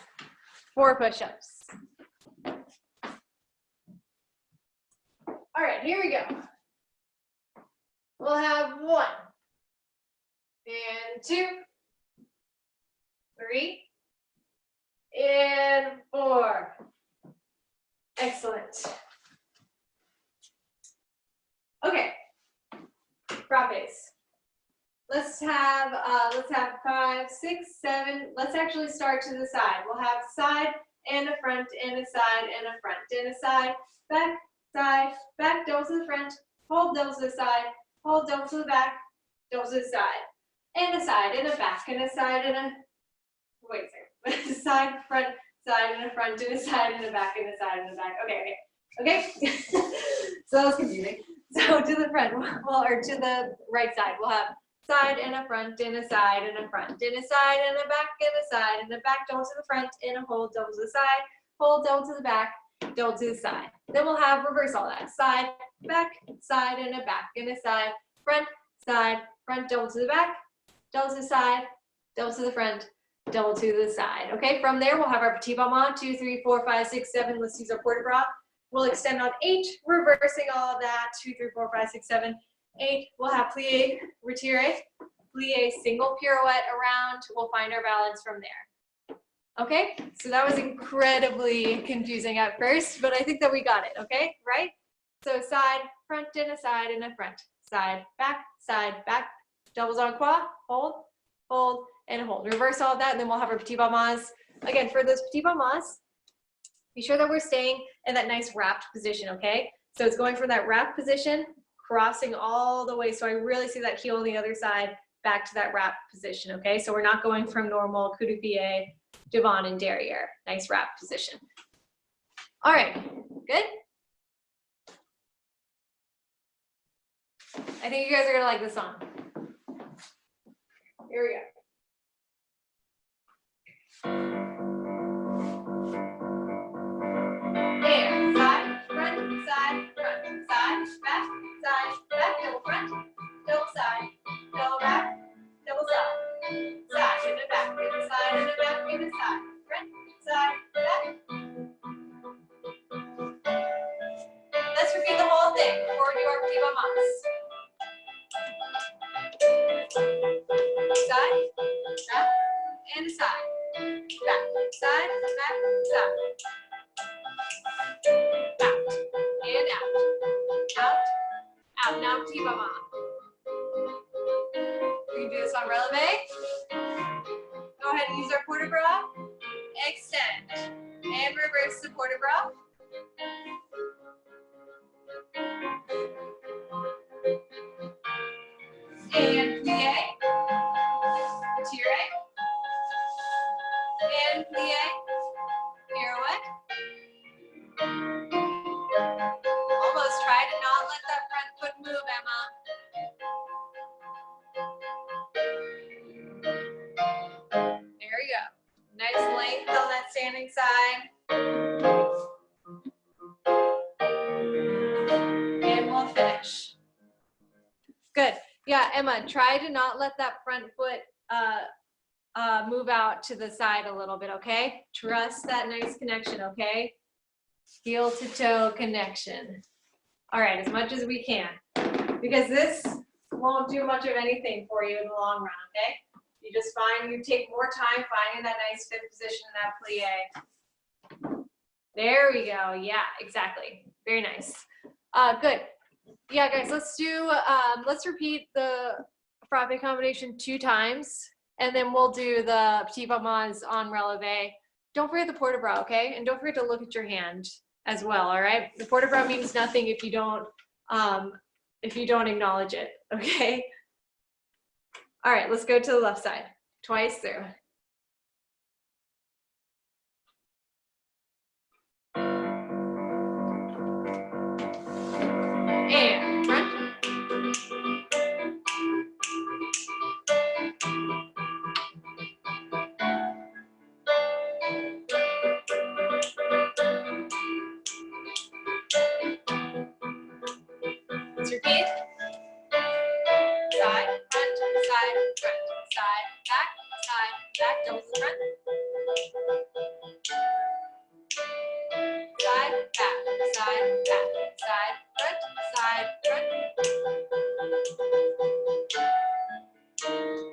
S1: push-ups. All right, here we go. We'll have 1 and 2, 3 and 4. Excellent. Okay, prop base. Let's have 5, 6, 7. Let's actually start to the side. We'll have side and a front and a side and a front and a side, back, double to the front, hold double to the side, hold double to the back, double to the side, and a side and a back and a side and a, wait a second, side, front, side and a front and a side and a back and a side and a back. Okay. So that was confusing. So to the front, well, or to the right side, we'll have side and a front and a side and a front and a side and a back and a side and a back, double to the front and a hold double to the side, hold double to the back, double to the side. Then we'll have reverse all that. Side, back, side and a back and a side, front, double to the back, double to the side, double to the front, double to the side. Okay, from there we'll have our petit pas main, 2, 3, 4, 5, 6, 7. Let's use our port de bras. We'll extend on 8, reversing all of that, 2, 3, 4, 5, 6, 7, 8. We'll have plie, retire, plie, single pirouette around. We'll find our balance from there. Okay, so that was incredibly confusing at first, but I think that we got it, okay, right? So side, front and a side and a front, side, back, doubles en croix, hold, hold, and hold. Reverse all of that, and then we'll have our petit pas mains. Again, for those petit pas mains, be sure that we're staying in that nice wrapped position, okay? So it's going from that wrapped position, crossing all the way, so I really see that heel on the other side, back to that wrapped position, okay? So we're not going from normal, coup de pied, divan, and derriere. Nice wrapped position. All right, good? I think you guys are gonna like this song. Here we go. And side, front, back, double front, double side, double back, double side, side and a back, and a side and a back, and a side, front, side, back. Let's repeat the whole thing before we do our petit pas mains. Side, back, and a side, back, side, back, side. Out and out. Now petit pas main. We can do this on releve. Go ahead and use our port de bras. Extend and reverse the port de bras. And plie, retire, and plie, pirouette. Good. Yeah, Emma, try to not let that front foot move out to the side a little bit, okay? Trust that nice connection, okay? Heel to toe connection. All right, as much as we can. Because this won't do much of anything for you in the long run, okay? You just find you take more time finding that nice fit position in that plie. There we go. Yeah, exactly. Very nice. Good. Yeah, guys, let's repeat the frappe combination 2 times, and then we'll do the petit pas en releve. Don't forget the port de bras, okay? And don't forget to look at your hand as well, all right? The port de bras means nothing if you don't acknowledge it, okay? All right, let's go to the left side. Twice through. And front. Let's repeat. Side, front, side, back, doubles in front. Side, back, side, front,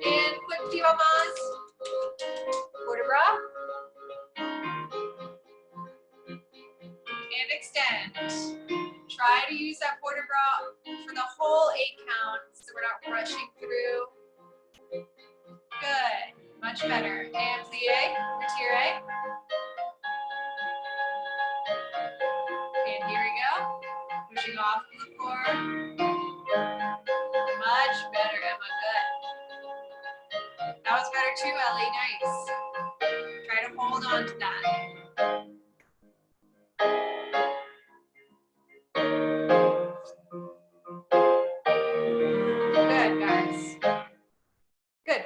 S1: and quick petit pas, port de bras, and extend. Try to use that port de bras for the whole 8 count, so we're not rushing through. Good, much better. And plie, retire. And here we go. Pushing off to the floor. Much better, Emma. Good. That was better too, Ellie. Nice. Try to hold on to that. Good, guys. Good.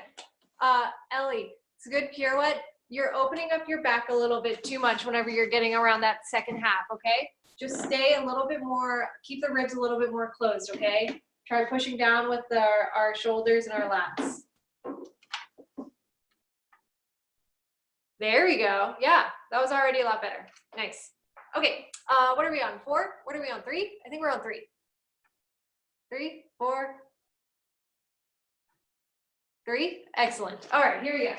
S1: Ellie, it's a good pirouette. You're opening up your back a little bit too much whenever you're getting around that second half, okay? Just stay a little bit more, keep the ribs a little bit more closed, okay? Try pushing down with our shoulders and our lats. There we go. Yeah, that was already a lot better. Nice. Okay, what are we on? 4? What are we on? 3? I think we're on 3. 3, 4, 3. Excellent. All right, here we go.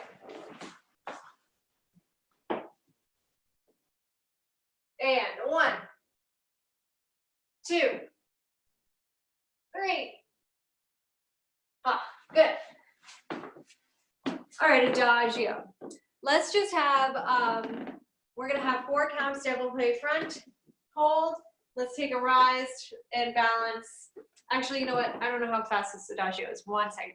S1: And 1, 2, 3. Ah, good. All right, adagio. Let's just have, we're gonna have 4 counts, développé front, hold. Let's take a rise and balance. Actually, you know what? I don't know how fast this adagio is. 1 second.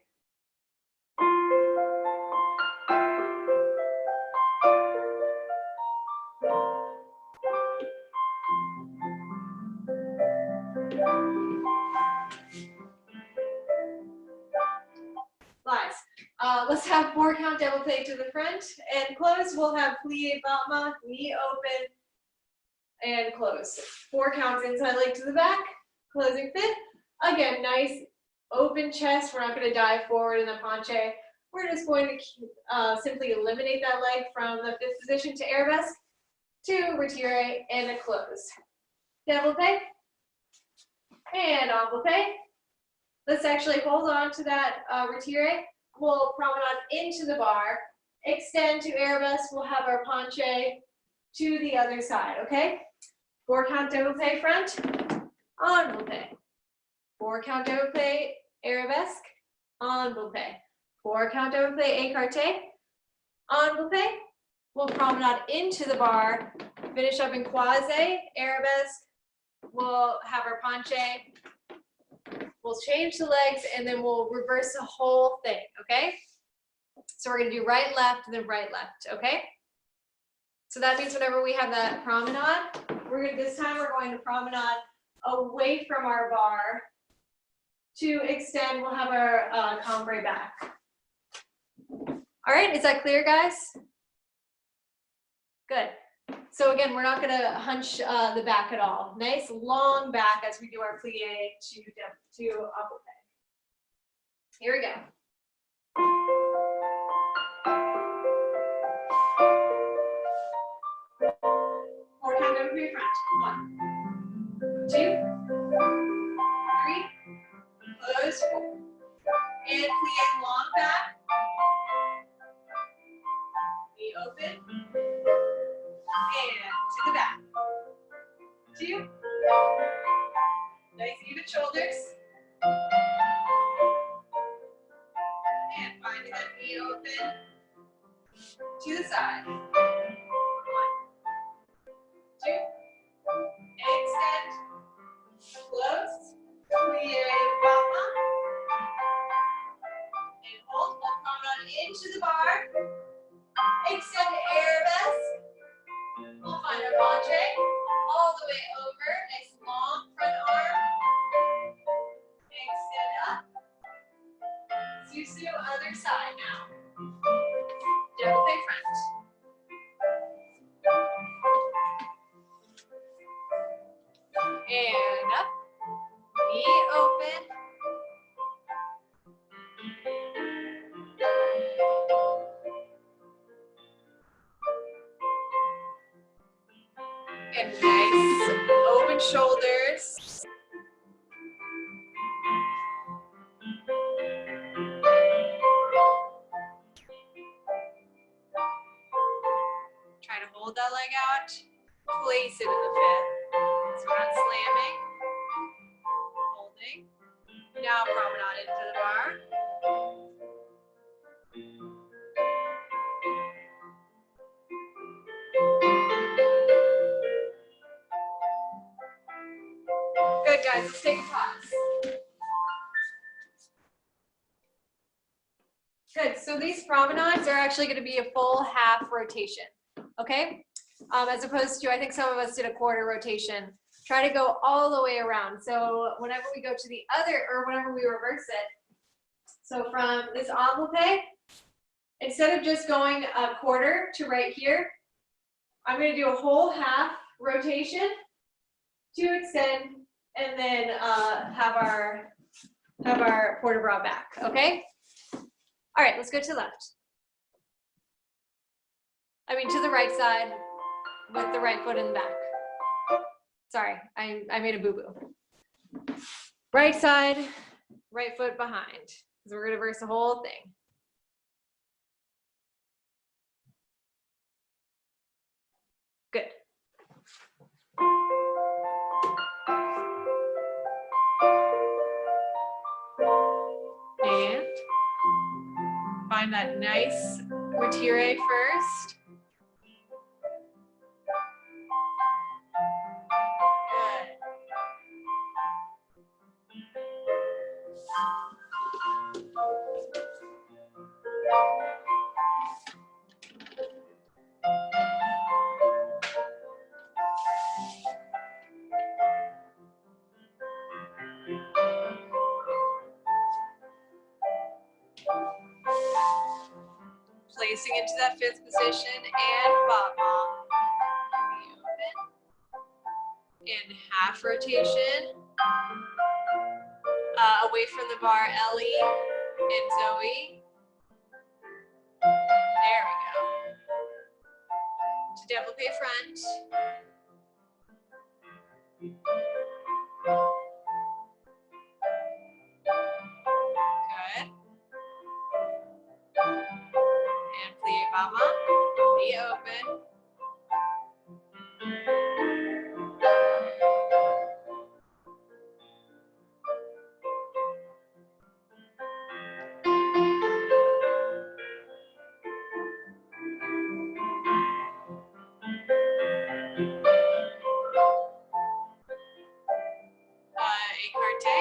S1: Lies. Let's have 4 count développé to the front and close. We'll have plie battement, knee open and close. 4 counts inside leg to the back, closing fifth. Again, nice open chest. We're not going to dive forward in the penché. We're just going to simply eliminate that leg from the fifth position to arabesque, to retire, and a close. Développé and enveloppé. Let's actually hold on to that retire. We'll promenade into the bar, extend to arabesque. We'll have our penché to the other side, okay? 4 count développé front, enveloppé. 4 count développé arabesque, enveloppé. 4 count développé écarté, enveloppé. We'll promenade into the bar, finish up in croisé, arabesque. We'll have our penché. We'll change the legs and then we'll reverse the whole thing, okay? So we're gonna do right, left, and then right, left, okay? So that means whenever we have that promenade, this time we're going to promenade away from our bar to extend. We'll have our cambre back. All right, is that clear, guys? Good. So again, we're not gonna hunch the back at all. Nice long back as we do our plie to enveloppé. Here we go. More count over your front. 1, 2, 3. Close. 4. And plie long back. Knee open. And to the back. 2. Nice even shoulders. And finding that knee open. To the side. 1, 2. Extend. Close. Plie mama. And hold. We'll come on into the bar. Extend arabesque. We'll find our Andre. All the way over. Nice long front arm. Extend up. Susu, other side now. Double front. And up. Knee open. And nice open shoulders. Try to hold that leg out. Place it in the fit. So we're not slamming. Holding. Now promenade into the bar. Good, guys. Let's take a pause. Good. So these promenades are actually going to be a full half rotation. Okay? As opposed to, I think some of us did a quarter rotation. Try to go all the way around. So whenever we go to the other, or whenever we reverse it, so from this envelope, instead of just going a quarter to right here, I'm going to do a whole half rotation to extend, and then have our port de bras back. Okay. All right. Let's go to the left. I mean to the right side with the right foot in the back. Sorry, I made a boo-boo. Right side, right foot behind. Because we're going to reverse the whole thing. Good. And find that nice retire first. Placing into that fifth position and baba. In half rotation. Away from the bar, Ellie and Zoe. There we go. To développé front. Good. And plie mama. Knee open. Écarté.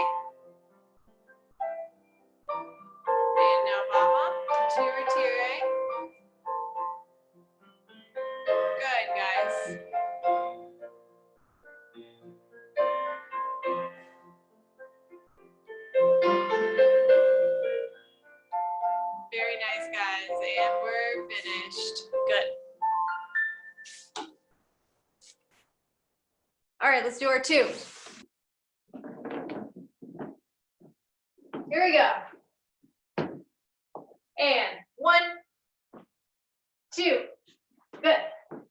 S1: And now mama. To retire. Good, guys. Very nice, guys. And we're finished. Good. All right, let's do our 2. Here we go. And 1, 2. Good. All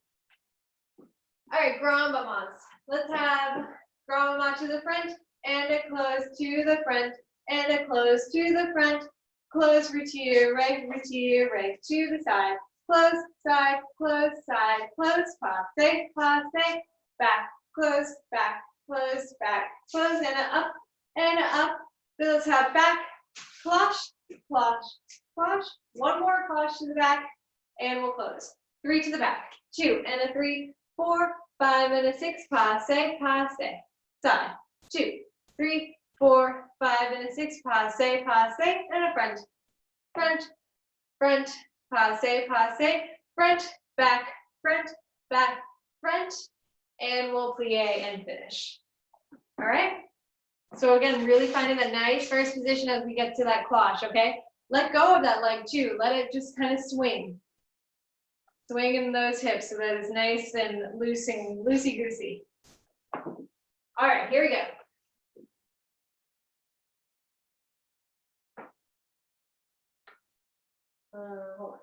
S1: right, Gramba mas. Let's have Gramba ma to the front and a close to the front and a close to the front. Close, retire, right, to the side. Close, side, close, passe, back, close, and a up, and a up. Then let's have back, cloche, cloche, cloche. One more cloche to the back, and we'll close. 3 to the back, 2, and a 3, 4, 5, and a 6, passe, side, 2, 3, 4, 5, and a 6, passe, and a front, passe, front, back, and we'll plie and finish. All right? So again, really finding that nice first position as we get to that cloche, okay? Let go of that leg too. Let it just kind of swing. Swing in those hips so that it's nice and loosey-goosey. All right, here we go. Hold on.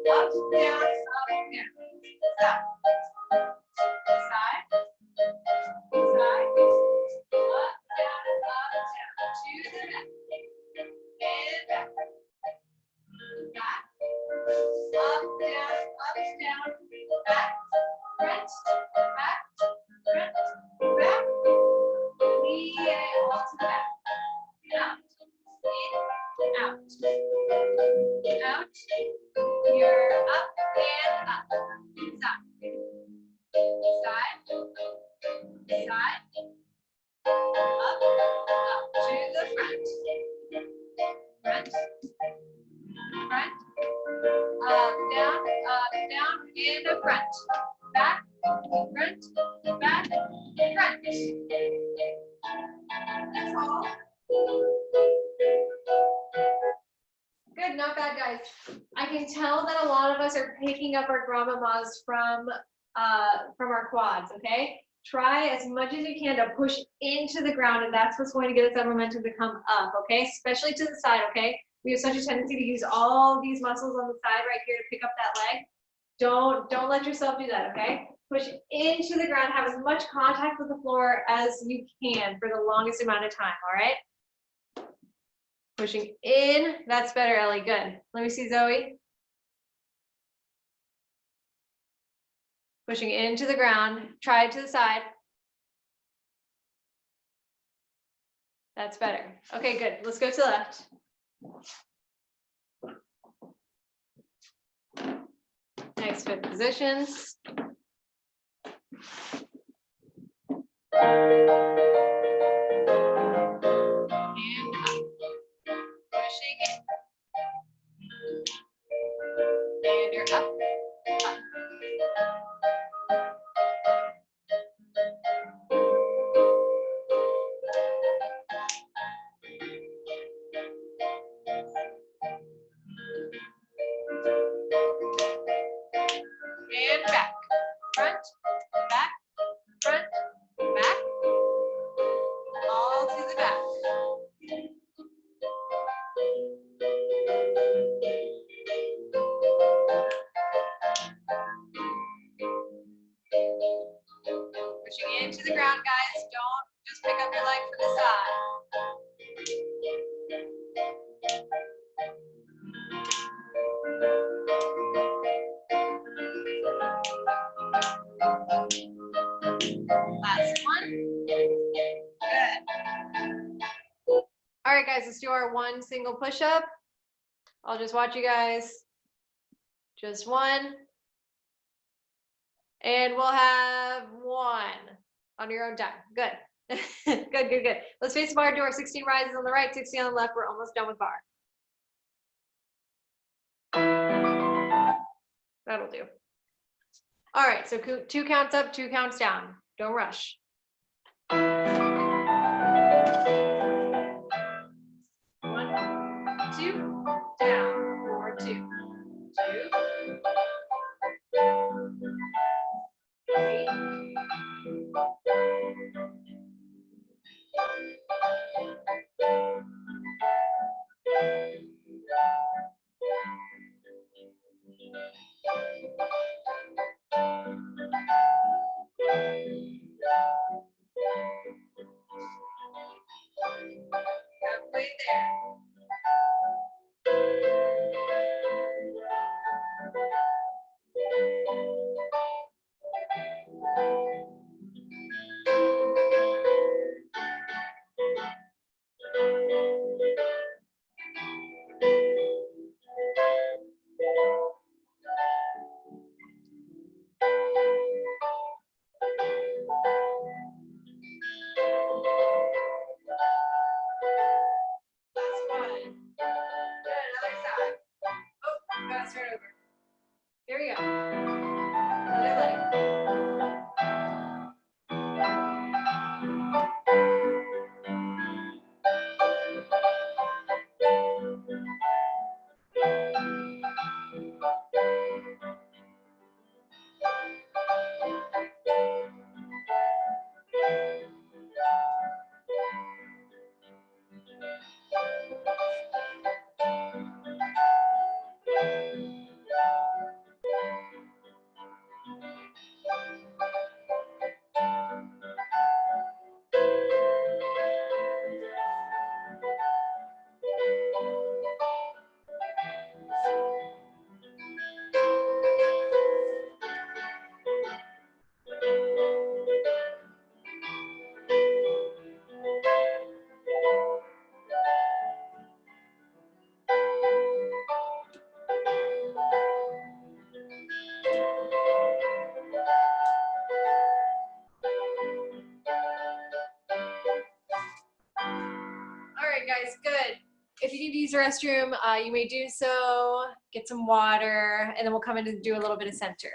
S1: Up, down, stop. Side, up, down, to the neck, and back, up, down, back, front, back, plie all to the back, out, you're up and up, side, up to the front, down, in the front, back, front, that's all. Good, not bad, guys. I can tell that a lot of us are picking up our Gramba mas from our quads, okay? Try as much as you can to push into the ground, and that's what's going to get us that momentum to come up, okay? Especially to the side, okay? We have such a tendency to use all these muscles on the side right here to pick up that leg. Don't let yourself do that, okay? Push into the ground, have as much contact with the floor as you can for the longest amount of time, all right? Pushing in, that's better, Ellie, good. Let me see Zoe. Pushing into the ground, try it to the side. That's better. Okay, good. Let's go to the left. Nice fit positions. And up. Pushing in. And you're up. And back. Front, back, all to the back. Pushing into the ground, guys. Don't just pick up your leg from the side. Last one. Good. All right, guys, let's do our one single push-up. I'll just watch you guys. Just one. And we'll have one on your own time. Good. Good. Let's face the bar door. 16 rises on the right, 60 on the left. We're almost done with bar. That'll do. All right, so 2 counts up, 2 counts down. Don't rush. 1, 2, down, 4, 2, 2. Halfway there. Last one. Good, other side. Oh, gotta start over. Here we go. Other leg. All right, guys, good. If you need to use the restroom, you may do so. Get some water, and then we'll come in and do a little bit of center.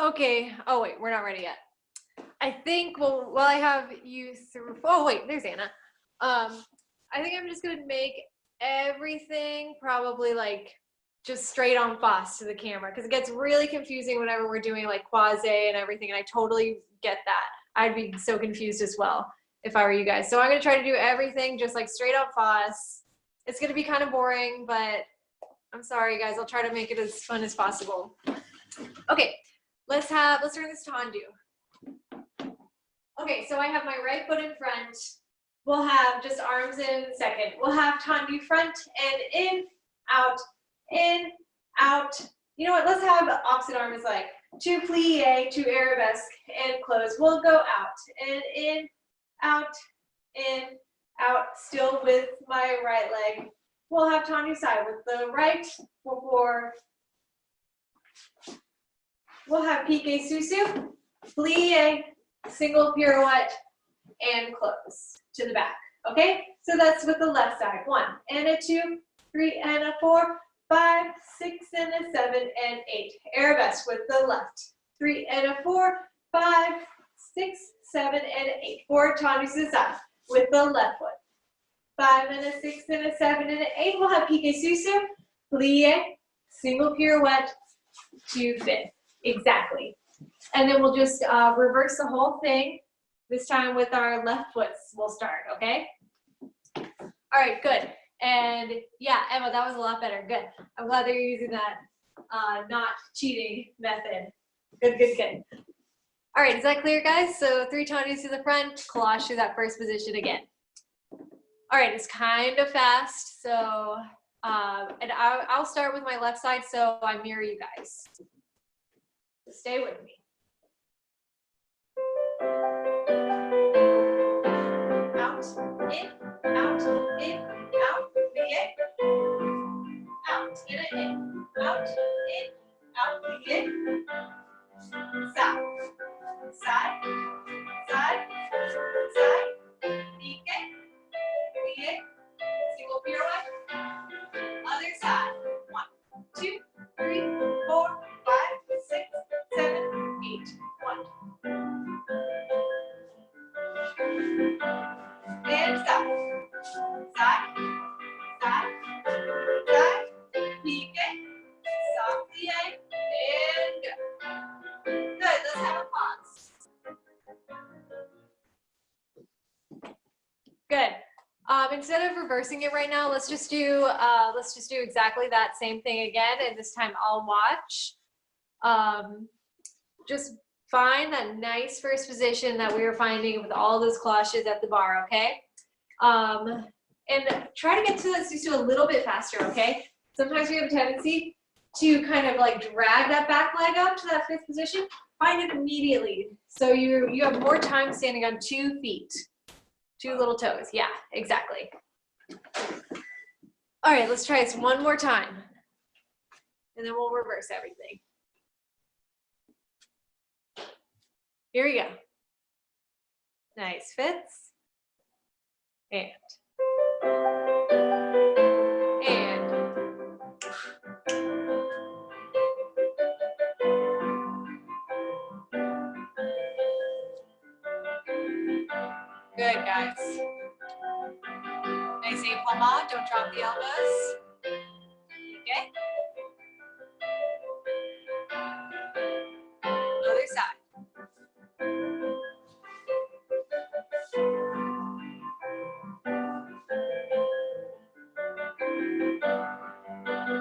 S1: Okay. Oh, wait, we're not ready yet. I think, well, while I have you through, oh, wait, there's Anna. I think I'm just going to make everything probably like just straight on fast to the camera because it gets really confusing whenever we're doing like quasi and everything. And I totally get that. I'd be so confused as well if I were you guys. So I'm going to try to do everything just like straight on fast. It's going to be kind of boring, but I'm sorry, guys. I'll try to make it as fun as possible. Okay. Let's learn this tendu. Okay, so I have my right foot in front. We'll have just arms in second. We'll have tendu front and in, out, in, out. You know what, let's have opposite arm is like to plie, to arabesque, and close. We'll go out and in, out, still with my right leg. We'll have tendu side with the right before. We'll have pique susu, plie, single pirouette, and close to the back. Okay, so that's with the left side. 1 and a 2, 3 and a 4, 5, 6 and a 7 and 8. Arabesque with the left. 3 and a 4, 5, 6, 7 and 8. 4 tendus to the side with the left foot. 5 and a 6 and a 7 and an 8. We'll have pique susu, plie, single pirouette to fifth. Exactly. And then we'll just reverse the whole thing. This time with our left foot, we'll start, okay? All right, good. And yeah, Emma, that was a lot better. Good. I'm glad that you're using that not cheating method. Good, good, good. All right, is that clear, guys? So 3 tendus to the front, collage to that first position again. All right, it's kind of fast. So, and I'll start with my left side so I mirror you guys. So stay with me. Out. And side. Side, side, side. Pique. Soft plie. And go. Good. Let's have a pause. Good. Instead of reversing it right now, let's just do exactly that same thing again, and this time I'll watch. Just find that nice first position that we were finding with all those cloches at the bar, okay? And try to get to that susu a little bit faster, okay? Sometimes we have a tendency to kind of like drag that back leg up to that fifth position. Find it immediately. So you have more time standing on 2 feet. 2 little toes. Yeah, exactly. All right, let's try this one more time. And then we'll reverse everything. Here we go. Nice fits. And. Good, guys. Nice palm out. Don't drop the elbows. Okay. Other side.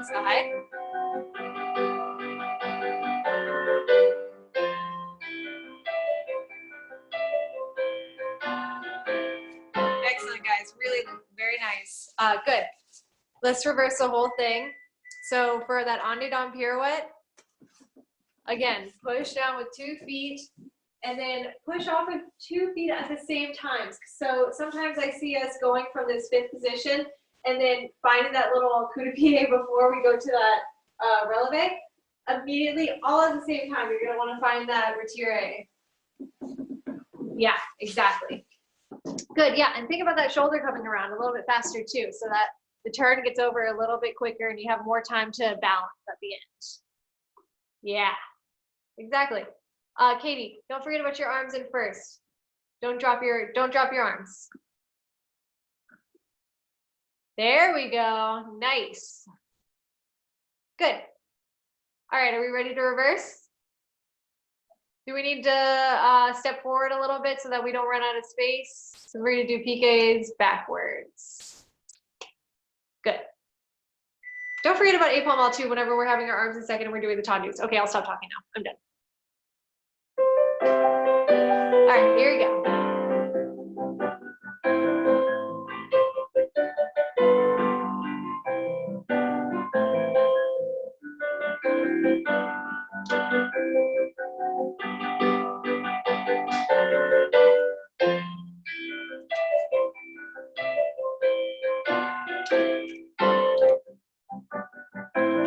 S1: Side. Excellent, guys. Really very nice. Good. Let's reverse the whole thing. So for that on-to-down pirouette, again, push down with 2 feet and then push off with 2 feet at the same time. So sometimes I see us going from this fifth position and then finding that little coup de pied before we go to that releve. Immediately, all at the same time, you're going to want to find that retire. Yeah, exactly. Good, yeah, and think about that shoulder coming around a little bit faster too, so that the turn gets over a little bit quicker and you have more time to balance at the end. Yeah, exactly. Katie, don't forget about your arms in first. Don't drop your arms. There we go. Nice. Good. All right, are we ready to reverse? Do we need to step forward a little bit so that we don't run out of space? So we're going to do piques backwards. Good. Don't forget about palm out too whenever we're having our arms in second and we're doing the Tues. Okay, I'll stop talking now. I'm done. All right, here we go.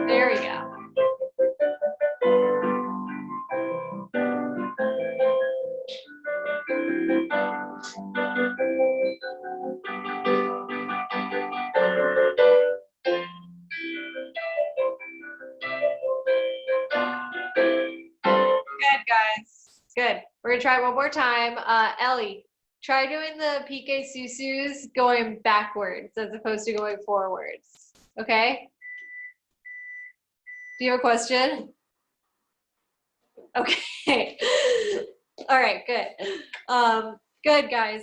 S1: There we go. Good, guys. Good. We're gonna try it one more time. Ellie, try doing the pique susus going backwards as opposed to going forwards. Okay? Do you have a question? Okay. All right, good. Good, guys.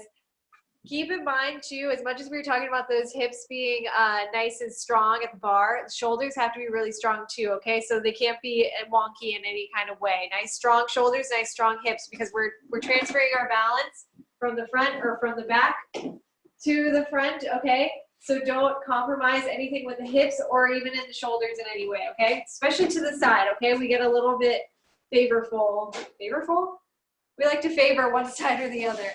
S1: Keep in mind too, as much as we were talking about those hips being nice and strong at the bar, shoulders have to be really strong too, okay? So they can't be wonky in any kind of way. Nice strong shoulders, nice strong hips, because we're transferring our balance from the front or from the back to the front, okay? So don't compromise anything with the hips or even in the shoulders in any way, okay? Especially to the side, okay? We get a little bit favorful? We like to favor one side or the other.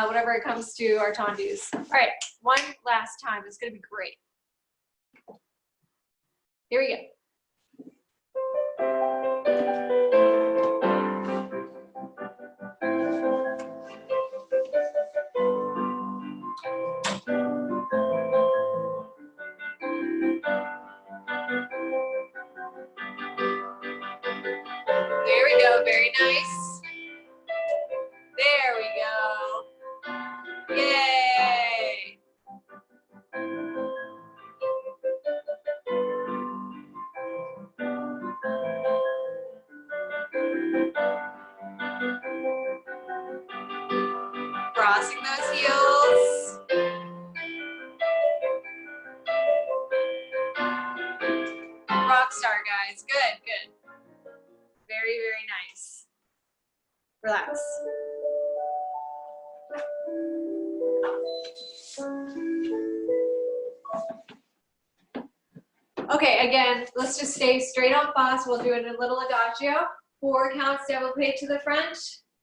S1: Whenever it comes to our Tues. All right, one last time. It's going to be great. Here we go. There we go. Very nice. There we go. rock star, guys. Good, good. Very, very nice. Relax. Okay, again, let's just stay straight on fast. We'll do it in a little adagio. 4 counts, développé to the front.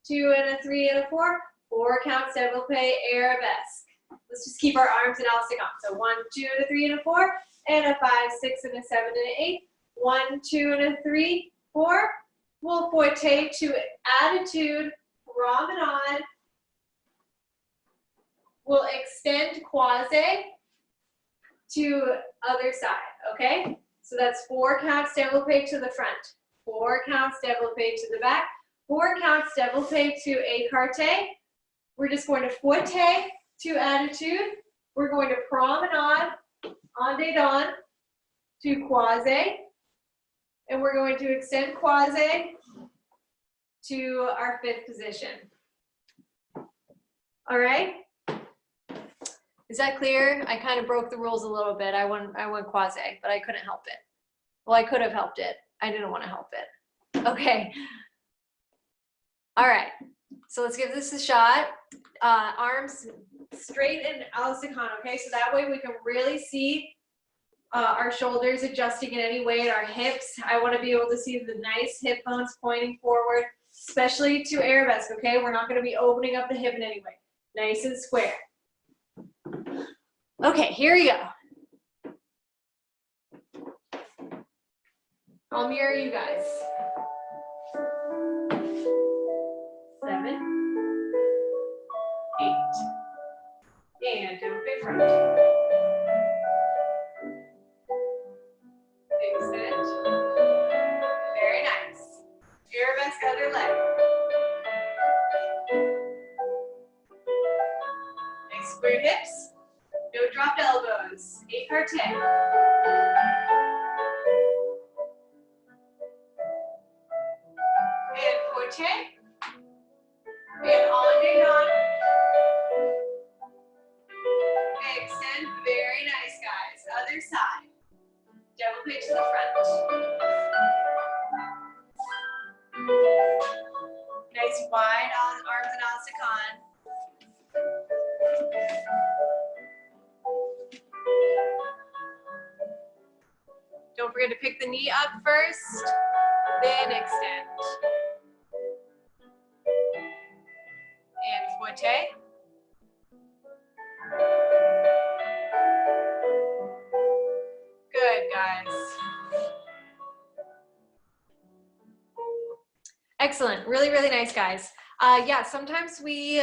S1: 2 and a 3 and a 4. 4 counts, développé, arabesque. Let's just keep our arms in Alston. So 1, 2 and a 3 and a 4. And a 5, 6 and a 7 and an 8. 1, 2 and a 3, 4. We'll forte to attitude, promenade. We'll extend croisé to other side, okay? So that's 4 counts développé to the front, 4 counts développé to the back, 4 counts développé to écarté. We're just going to forte to attitude. We're going to promenade, en dedans, to croisé. And we're going to extend croisé to our 5th position. All right? Is that clear? I kind of broke the rules a little bit. I went quasi, but I couldn't help it. Well, I could have helped it. I didn't want to help it. Okay. All right. So let's give this a shot. Arms straight and al-Sakhan, okay? So that way we can really see our shoulders adjusting in any way, and our hips. I want to be able to see the nice hip bones pointing forward, especially to arabesque, okay? We're not going to be opening up the hip in any way. Nice and square. Okay, here we go. I'll mirror you guys. 7, 8, and don't big front. Extend. Very nice. Arabesque other leg. Nice square hips. No dropped elbows. Écarté. And forte. And en dedans. Extend. Very nice, guys. Other side. Développé to the front. Nice wide arms and al-Sakhan. Don't forget to pick the knee up first, then extend. And forte. Good, guys. Excellent. Really, really nice, guys. Yeah, sometimes we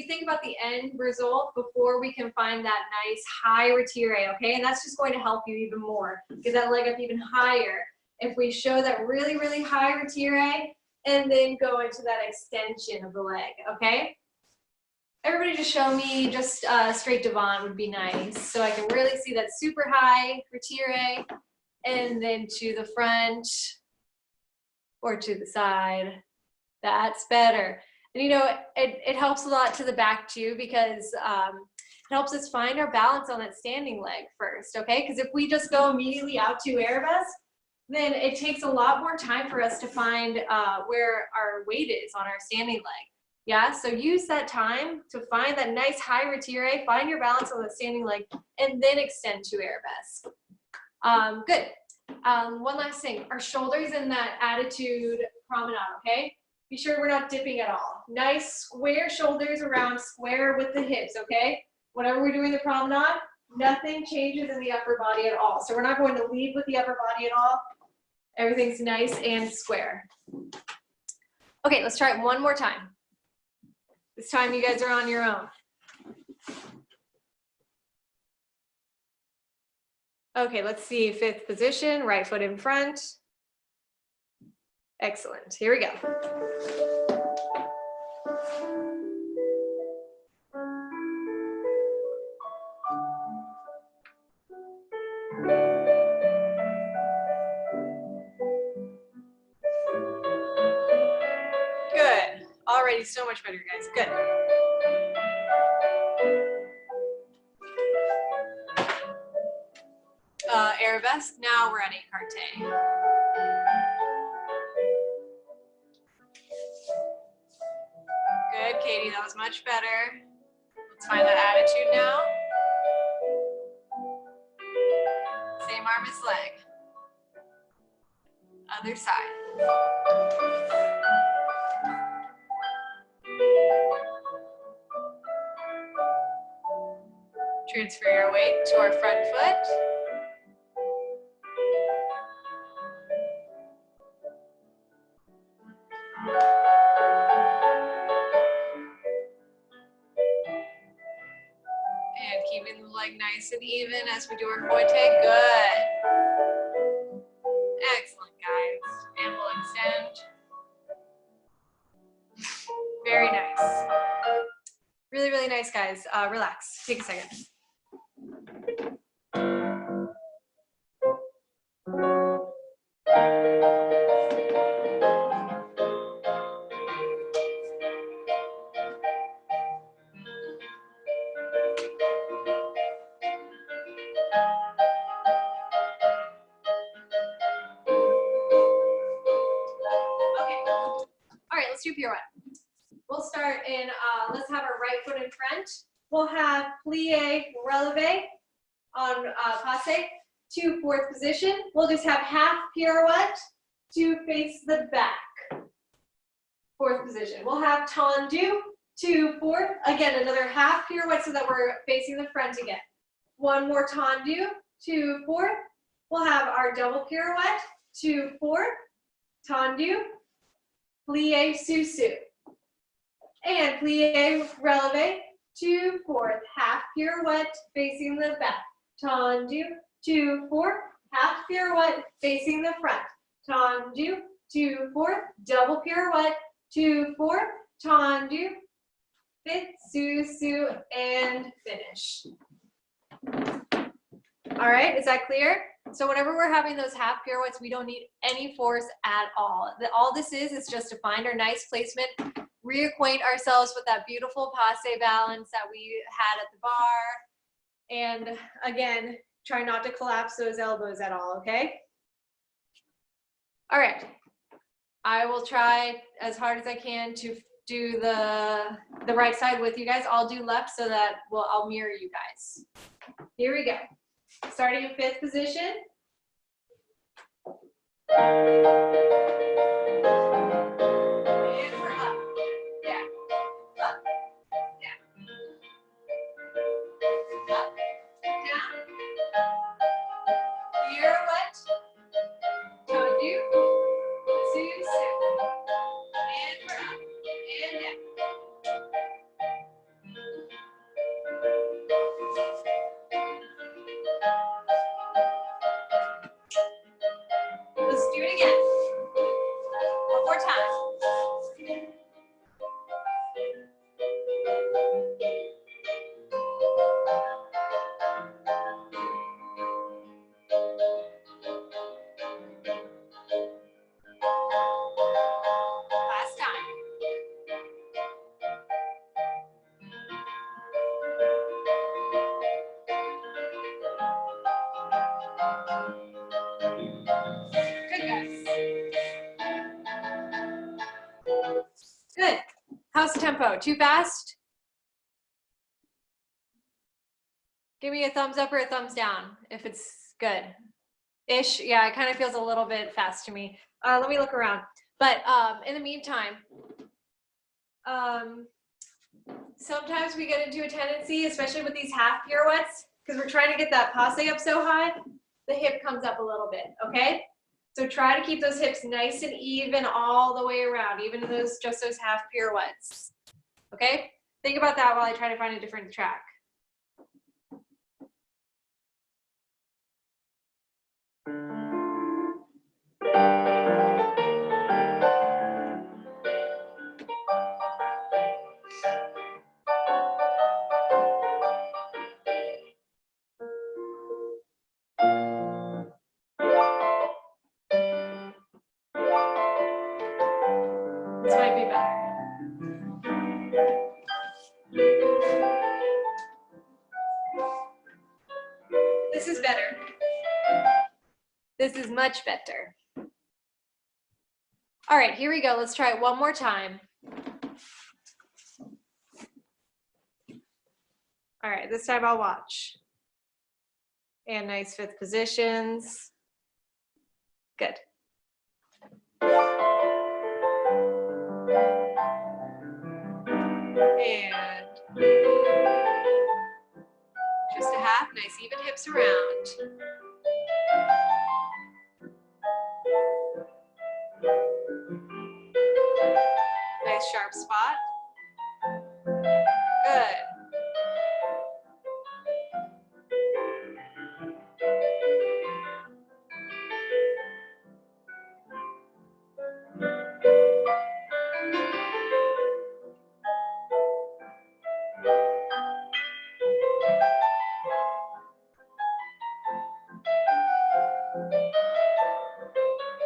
S1: think about the end result before we can find that nice high retire, okay? And that's just going to help you even more. Get that leg up even higher. If we show that really, really high retire and then go into that extension of the leg, okay? Everybody just show me just straight devant would be nice. So I can really see that super high retire and then to the front or to the side. That's better. And you know, it helps a lot to the back too, because it helps us find our balance on that standing leg first, okay? Because if we just go immediately out to arabesque, then it takes a lot more time for us to find where our weight is on our standing leg. Yeah, so use that time to find that nice high retire, find your balance on the standing leg, and then extend to arabesque. Good. One last thing, our shoulders in that attitude promenade, okay? Be sure we're not dipping at all. Nice square shoulders around, square with the hips, okay? Whenever we're doing the promenade, nothing changes in the upper body at all. So we're not going to lead with the upper body at all. Everything's nice and square. Okay, let's try it one more time. This time you guys are on your own. Okay, let's see, 5th position, right foot in front. Excellent, here we go. Good, already so much better, guys, good. arabesque. Now we're at écarté. Good, Katie, that was much better. Let's find that attitude now. Same arm as leg. Other side. Transfer your weight to our front foot. And keeping the leg nice and even as we do our coite. Good. Excellent, guys. And we'll extend. Very nice. Really, really nice, guys. Relax. Take a second. All right, let's do pirouette. We'll start in, let's have our right foot in front. We'll have plie, releve on passe to fourth position. We'll just have half pirouette to face the back. Fourth position. We'll have tendu to fourth. Again, another half pirouette so that we're facing the front again. One more tendu to fourth. We'll have our double pirouette to fourth. Tendu. Plie sous-sus. And plie releve to fourth. Half pirouette facing the back. Tendu to fourth. Half pirouette facing the front. Tendu to fourth. Double pirouette to fourth. Tendu. Fifth. Sous-sus. And finish. All right, is that clear? So whenever we're having those half pirouettes, we don't need any force at all. All this is just to find our nice placement, reacquaint ourselves with that beautiful passe balance that we had at the bar. And again, try not to collapse those elbows at all, okay? All right, I will try as hard as I can to do the right side with you guys. I'll do left so that I'll mirror you guys. Here we go. Starting in fifth position. And we're up. Yeah. Up. Down. Up. Down. Pirouette. Tendu. Sous-sus. And we're up. And down. Let's do it again. One more time. Last time. Good, guys. Good. How's the tempo? Too fast? Give me a thumbs up or a thumbs down if it's good. Ish. Yeah, it kind of feels a little bit fast to me. Let me look around. But in the meantime, sometimes we get into a tendency, especially with these half pirouettes, because we're trying to get that passe up so high, the hip comes up a little bit, okay? So try to keep those hips nice and even all the way around, even just those half pirouettes, okay? Think about that while I try to find a different track. This might be better. This is better. This is much better. All right, here we go. Let's try it one more time. All right, this time I'll watch. And nice fifth positions. Good. And just a half, nice even hips around. Nice sharp spot. Good.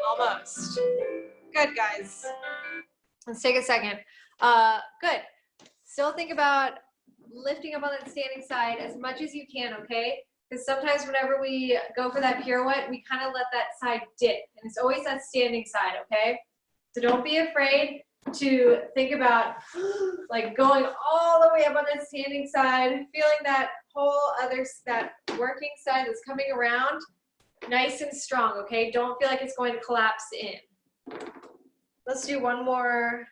S1: Almost. Good, guys. Let's take a second. Good. Still think about lifting up on that standing side as much as you can, okay? Because sometimes whenever we go for that pirouette, we kind of let that side dip. And it's always that standing side, okay? So don't be afraid to think about like going all the way up on that standing side, feeling that whole that working side that's coming around nice and strong, okay? Don't feel like it's going to collapse in. Let's do one more.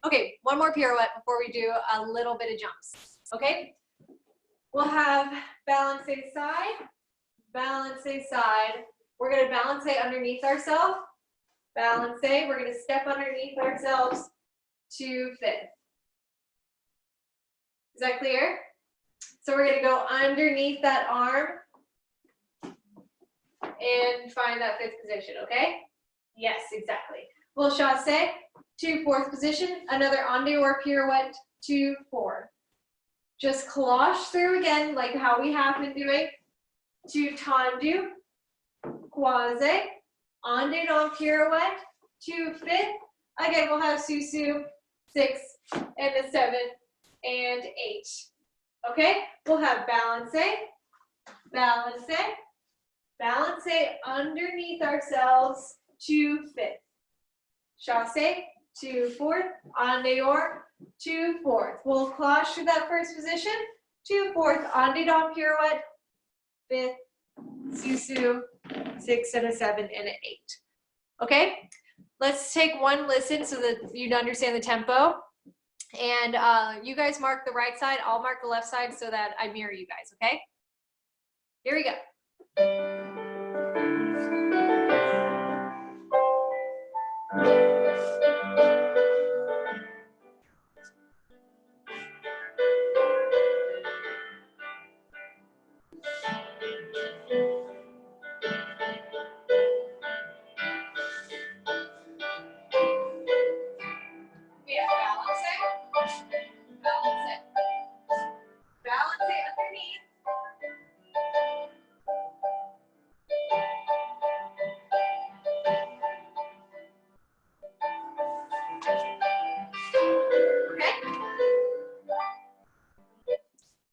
S1: Okay, one more pirouette before we do a little bit of jumps, okay? We'll have balance side, balance side. We're gonna balance underneath ourselves. Balance, we're gonna step underneath ourselves to fifth. Is that clear? So we're gonna go underneath that arm and find that fifth position, okay? Yes, exactly. We'll chasse to fourth position, another en dehors pirouette to fourth. Just cloche through again, like how we have been doing, to tendu, croise, en dedans pirouette, to fifth. Again, we'll have susu, 6, and a 7, and 8. Okay, we'll have balance, balance, balance underneath ourselves to fifth. Chasse to fourth, en dehors to fourth. We'll cloche through that first position to fourth, en dedans pirouette, fifth, susu, 6 and a 7 and an 8. Okay, let's take one listen so that you understand the tempo. And you guys mark the right side, I'll mark the left side so that I mirror you guys, okay? Here we go. Yeah, balance it, balance it, balance it underneath. Okay.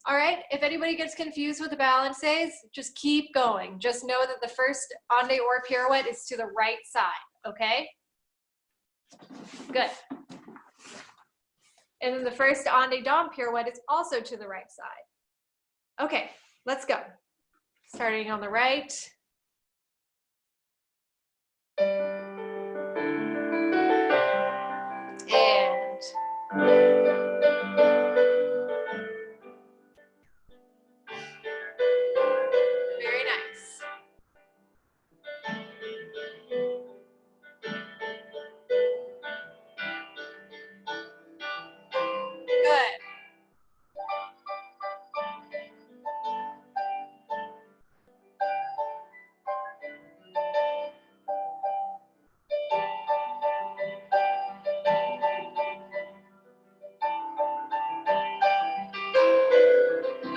S1: All right, if anybody gets confused with the balances, just keep going. Just know that the first en dehors pirouette is to the right side, okay? Good. And then the first en dedans pirouette is also to the right side. Okay, let's go. Starting on the right. And very nice. Good.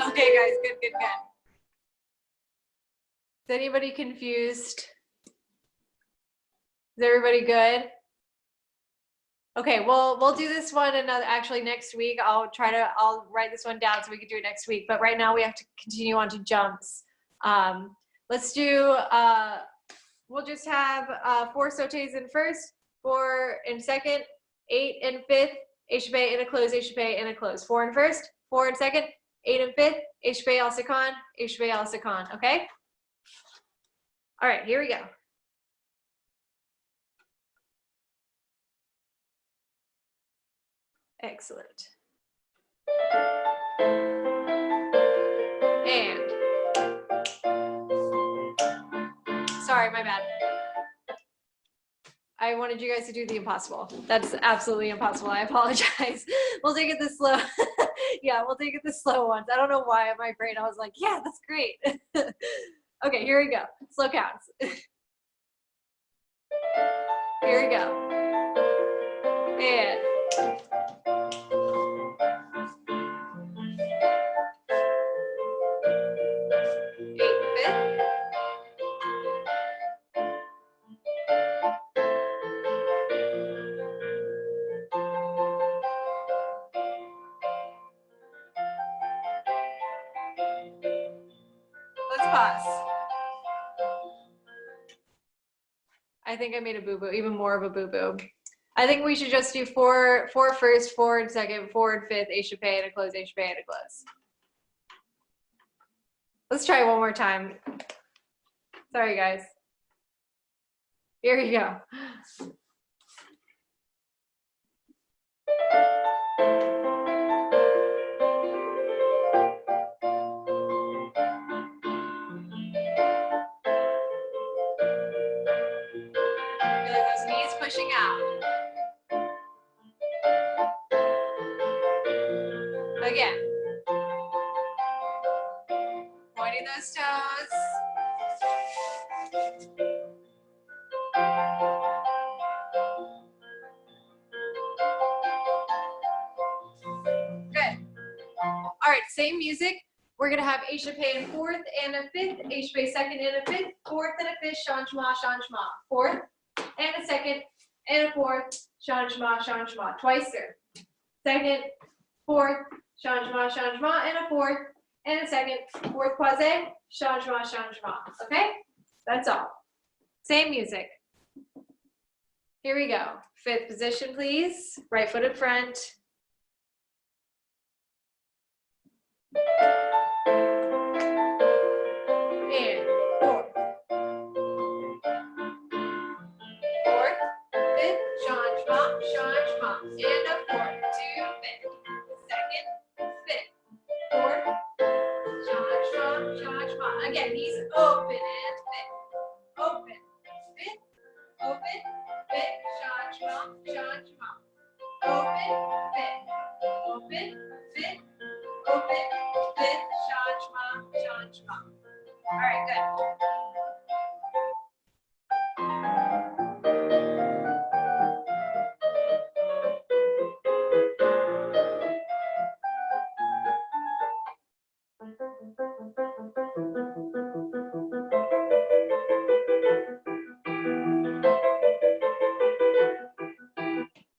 S1: Okay, guys, good, good, good. Is anybody confused? Is everybody good? Okay, well, we'll do this one actually next week. I'll write this one down so we can do it next week. But right now we have to continue on to jumps. Let's do, we'll just have 4 sautés in first, 4 in second, 8 in fifth, échappé in a close, échappé in a close. 4 in first, 4 in second, 8 in fifth, échappé al second, échappé al second, okay? All right, here we go. Excellent. And, sorry, my bad. I wanted you guys to do the impossible. That's absolutely impossible. I apologize. We'll take it the slow. Yeah, we'll take it the slow ones. I don't know why in my brain I was like, yeah, that's great. Okay, here we go. Slow counts. Here we go. And 8 fifth. Let's pause. I think I made a boo-boo, even more of a boo-boo. I think we should just do 4 first, 4 in second, 4 in fifth, échappé and a close, échappé and a close. Let's try one more time. Sorry, guys. Here you go. Feel like those knees pushing out. Again. Pointing those toes. Good. All right, same music. We're gonna have échappé in fourth and a fifth, échappé second and a fifth, fourth and a fifth, changement, changement. Fourth and a second and a fourth, changement, changement. Twice through. Second, fourth, changement, changement, and a fourth and a second, fourth croisé, changement, changement. Okay? That's all. Same music. Here we go. Fifth position, please. Right foot in front. And fourth. Fourth, fifth, changement, changement. And a fourth, 2 fifth. Second, fifth. Fourth, changement, changement. Again, knees open and fifth. Open, fifth, open, fifth, changement, changement. Open, fifth, open, fifth, open, fifth, changement, changement. All right, good.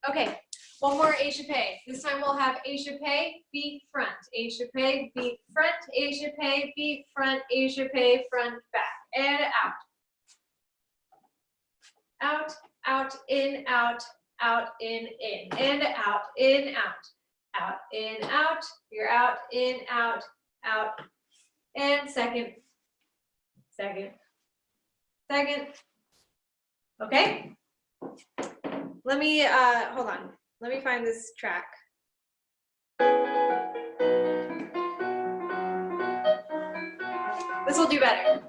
S1: Okay, one more échappé. This time we'll have échappé, feet front, échappé, feet front, échappé, feet front, échappé, front, back, and out. Out, out, in, out, in, and out, in, out, in, out. You're out, in, out, and second, second, second. Okay? Let me, hold on. Let me find this track. This will do better.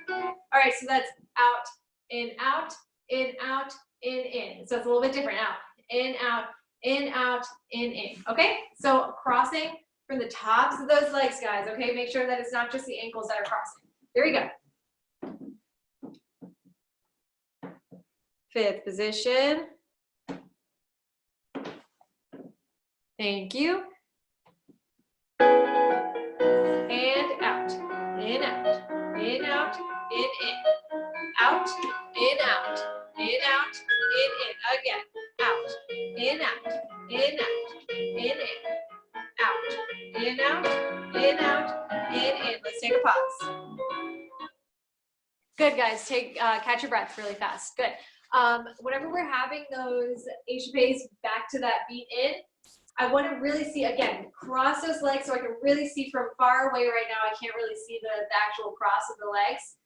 S1: All right, so that's out, in, in, in. So it's a little bit different. Out, in, in. Okay, so crossing from the tops of those legs, guys. Okay, make sure that it's not just the ankles that are crossing. Here we go. Fifth position. Thank you. And out, in, out, in, out, out, in, out, in, out, in, again, out, in, out, in, out, in, out, in, out, in, out, in. Let's take a pause. Good, guys. Catch your breath really fast. Good. Whenever we're having those HPAs back to that beat in, I want to really see, again, cross those legs so I can really see from far away right now. I can't really see the actual cross of the legs.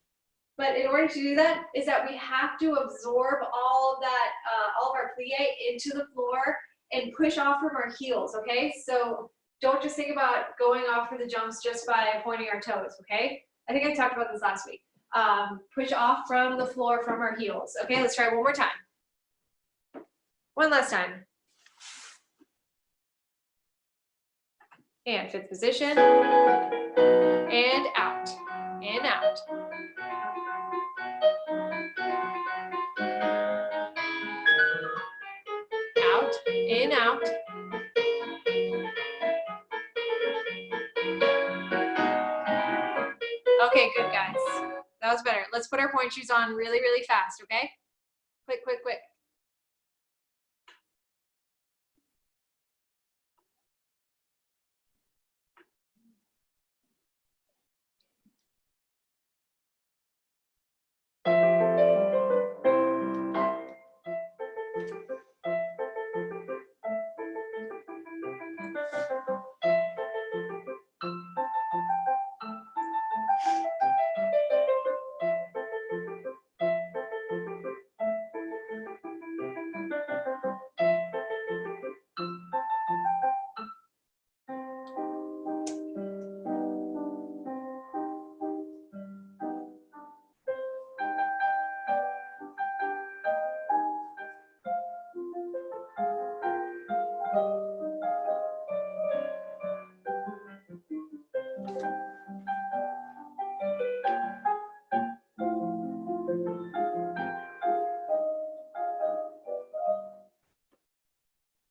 S1: But in order to do that, is that we have to absorb all of that, all of our plie into the floor and push off from our heels, okay? So don't just think about going off for the jumps just by pointing our toes, okay? I think I talked about this last week. Push off from the floor from our heels. Okay, let's try one more time. One last time. And fifth position. And out. In, out. Out, in, out. Okay, good, guys. That was better. Let's put our point shoes on really, really fast, okay? Quick, quick, quick.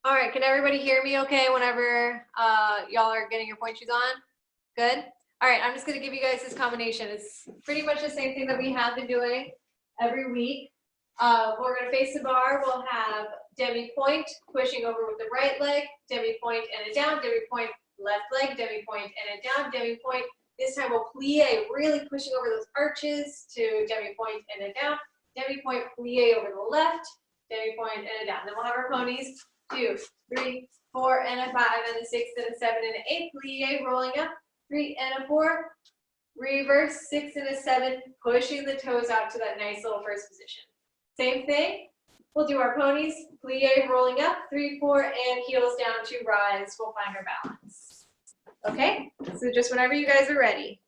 S1: All right, can everybody hear me okay whenever y'all are getting your point shoes on? Good? All right, I'm just gonna give you guys this combination. It's pretty much the same thing that we have been doing every week. We're gonna face the bar. We'll have demi point, pushing over with the right leg, demi point and a down, demi point, left leg, demi point and a down, demi point. This time we'll plie, really pushing over those arches to demi point and a down, demi point, plie over the left, demi point and a down. Then we'll have our ponies. 2, 3, 4, and a 5, and a 6, and a 7, and an 8. Plie, rolling up. 3 and a 4. Reverse. 6 and a 7. Pushing the toes out to that nice little first position. Same thing. We'll do our ponies. Plie, rolling up. 3, 4, and heels down to rise. We'll find our balance. Okay? So just whenever you guys are ready.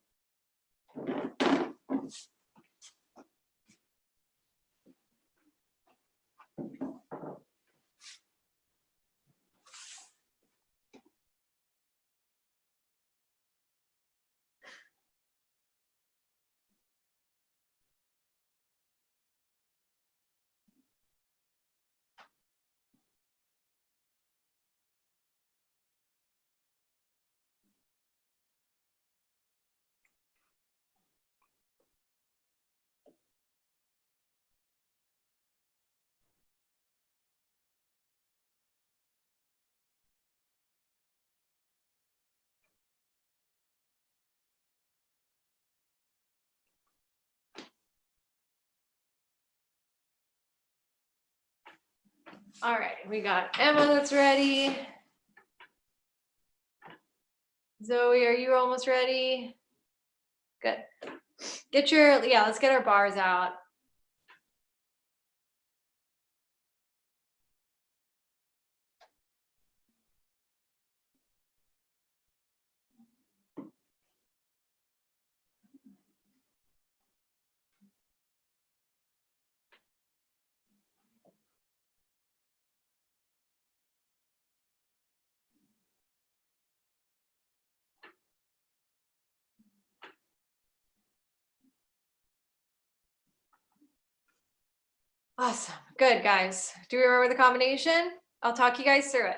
S1: All right, we got Emma that's ready. Zoe, are you almost ready? Good. Let's get our bars out. Awesome. Good, guys. Do we remember the combination? I'll talk you guys through it.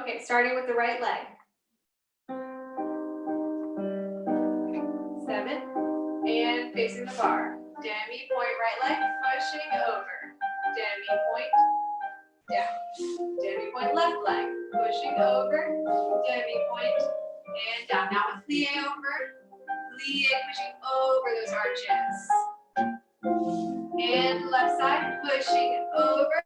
S1: Okay, starting with the right leg. 7, and facing the bar. Demi point right leg, pushing over. Demi point, down. Demi point left leg, pushing over. Demi point, and down. Now with plie over. Plie pushing over those arches. And left side, pushing over.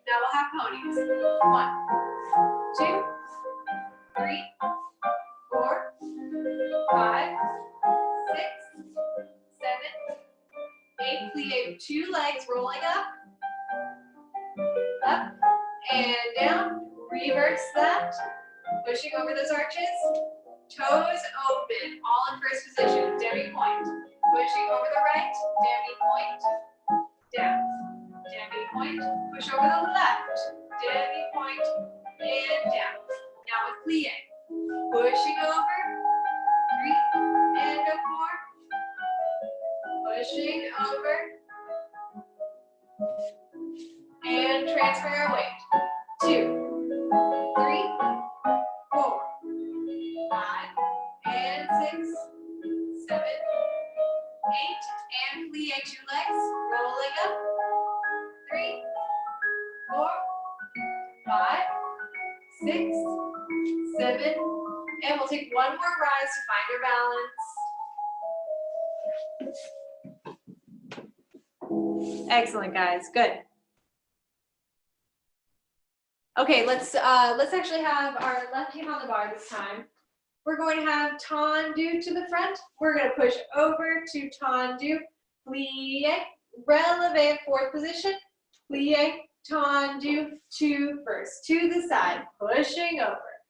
S1: Now we'll have ponies. 1, 2, 3, 4, 5, 6, 7, 8. Plie 2 legs rolling up, and down. Reverse that. Pushing over those arches. Toes open, all in first position. Demi point. Pushing over the right. Demi point. Down. Demi point. Push over the left. Demi point. And down. Now with plie. Pushing over. 3 and a 4. Pushing over. And transfer our weight. 2, 3, 4, 5, and 6, 7, 8, and plie 2 legs, rolling up. 3, 4, 5, 6, 7, and we'll take one more rise to find our balance. Excellent, guys. Good. Okay, let's actually have our left hand on the bar this time. We're going to have tendu to the front. We're going to push over to tendu, plie, releve 4th position, plie, tendu, 2 first, to the side, pushing over,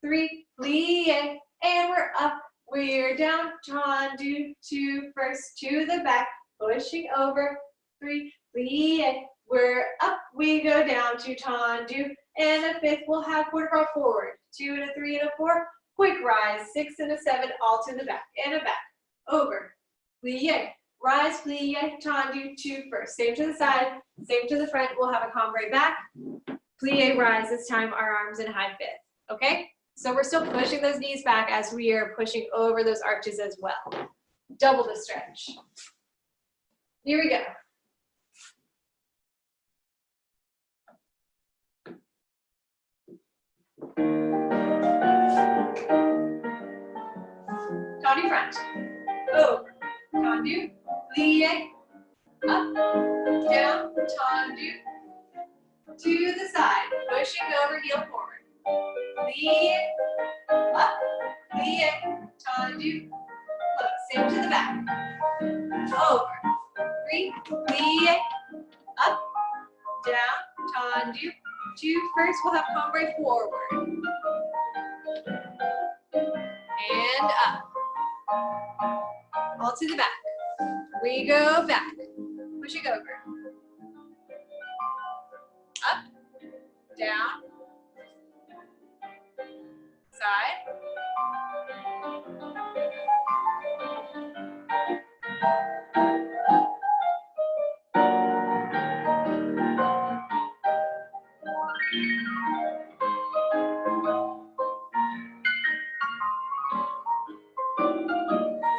S1: 3, plie, and we're up, we're down, tendu, 2 first, to the back, pushing over, 3, plie, we're up, we go down to tendu, and a 5th, we'll have quarter roll forward, 2 and a 3 and a 4, quick rise, 6 and a 7, all to the back, and a back, over, plie, rise, plie, tendu, 2 first, same to the side, same to the front, we'll have a cambray back, plie, rise, this time our arms in high 5th, okay? So we're still pushing those knees back as we are pushing over those arches as well. Double the stretch. Here we go. Tendu front, over, tendu, plie, up, down, tendu, to the side, pushing over, heel forward, plie, up, plie, tendu, close, same to the back, over, 3, plie, up, down, tendu, 2 first, we'll have cambray forward, and up. All to the back. We go back. Pushing over. Up. Down. Side.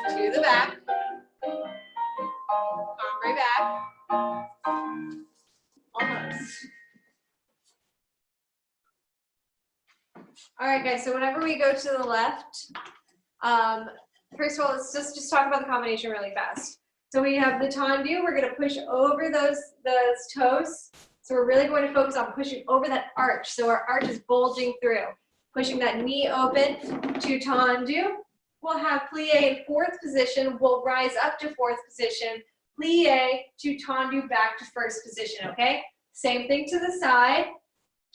S1: To the back. Cambray back. Almost. All right, guys, so whenever we go to the left, first of all, let's just talk about the combination really fast. So we have the tendu, we're gonna push over those toes. So we're really going to focus on pushing over that arch. So our arch is bulging through. Pushing that knee open to tendu. We'll have plie in 4th position. We'll rise up to 4th position. Plie to tendu back to 1st position, okay? Same thing to the side.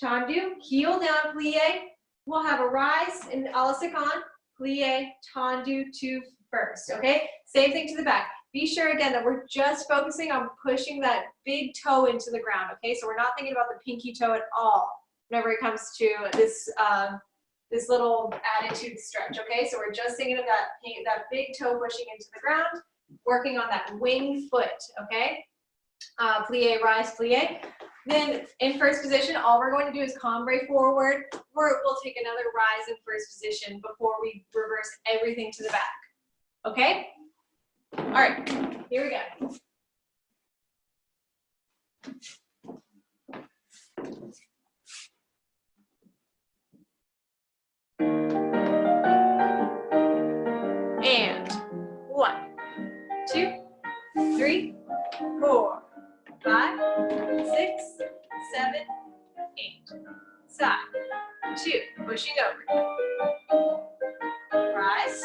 S1: Tendu, heel down, plie. We'll have a rise in alasakan, plie, tendu to 1st, okay? Same thing to the back. Be sure again that we're just focusing on pushing that big toe into the ground, okay? So we're not thinking about the pinky toe at all whenever it comes to this this little attitude stretch, okay? So we're just thinking of that big toe pushing into the ground, working on that wing foot, okay? plie, rise, plie. Then in first position, all we're going to do is cambray forward. We'll take another rise in first position before we reverse everything to the back. Okay? All right, here we go. And 1, 2, 3, 4, 5, 6, 7, 8. Side, 2, pushing over. Rise.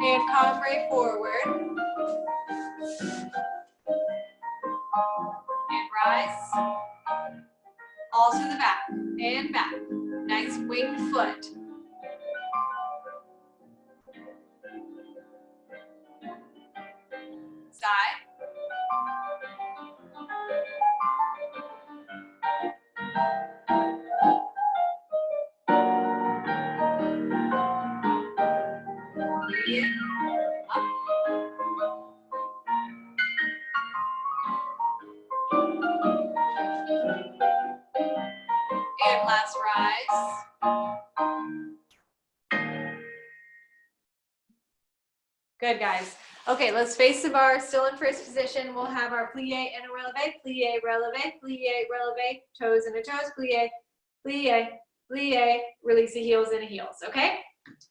S1: And cambray forward. And rise. All to the back and back. Nice winged foot. Side. Breathe in. Up. And last rise. Good, guys. Okay, let's face the bar, still in first position. We'll have our plie and a releve, plie, releve, plie, releve, toes and a toes, plie, plie, plie, release the heels and a heels, okay?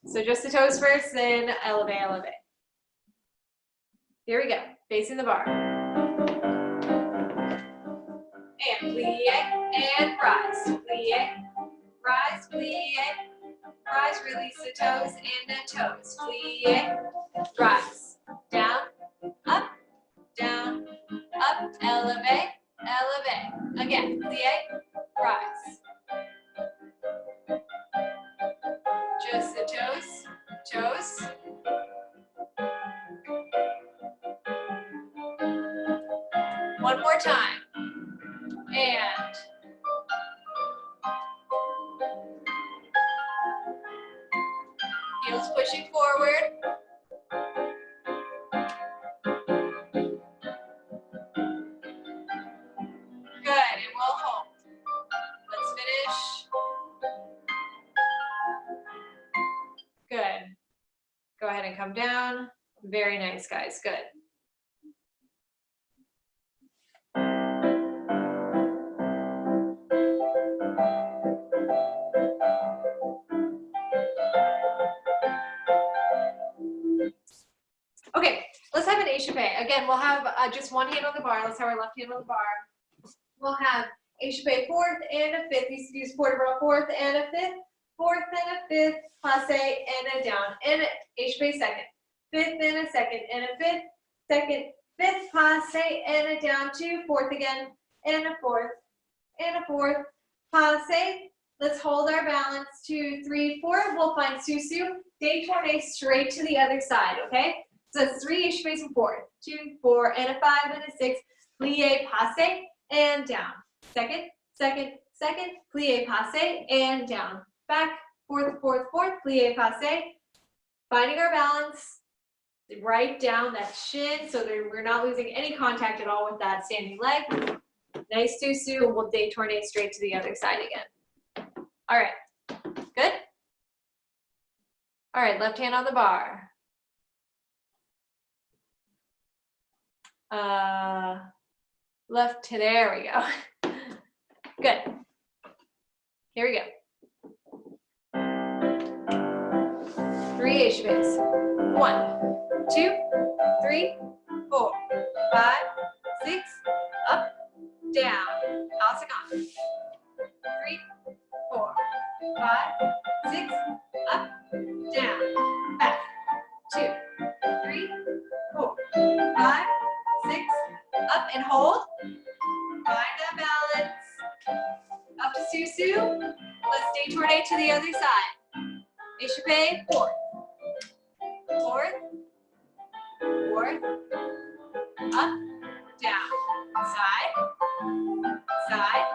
S1: So just the toes first, then eleve, eleve. Here we go, facing the bar. And plie, and rise, plie, rise, plie, rise, release the toes and the toes, plie, rise, down, up, elevate, elevate. Again, plie, rise. Just the toes, toes. One more time. And heels pushing forward. Good, and we'll hold. Let's finish. Good. Go ahead and come down. Very nice, guys. Good. Okay, let's have an échappé. Again, we'll have just one hand on the bar. Let's have our left hand on the bar. We'll have échappé fourth and a fifth. You used to do sport roll fourth and a fifth, fourth and a fifth, passe and a down, and échappé second, fifth and a second, and a fifth, second, fifth, passe and a down, two, fourth again, and a fourth, passe. Let's hold our balance, 2, 3, 4. We'll find susu, détourné straight to the other side, okay? So it's 3 échappés and 4, 2, 4, and a 5 and a 6, plie, passe, and down. Second, second, second, plie, passe, and down. Back, fourth, fourth, fourth, plie, passe. Finding our balance, right down that shin so that we're not losing any contact at all with that standing leg. Nice susu, and we'll détourné straight to the other side again. All right, good? All right, left hand on the bar. Left to, there we go. Good. Here we go. 3 échappés. 1, 2, 3, 4, 5, 6, up, down, asana. 3, 4, 5, 6, up, down, back. 2, 3, 4, 5, 6, up and hold. Find that balance. Up to susu. Let's détourné to the other side. Échappé, fourth. Fourth. Fourth. Up, down. Side. Side.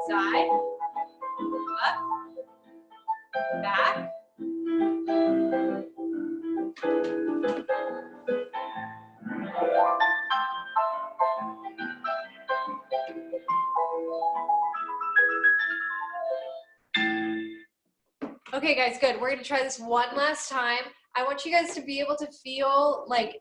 S1: Side. Okay, guys, good. We're gonna try this one last time. I want you guys to be able to feel like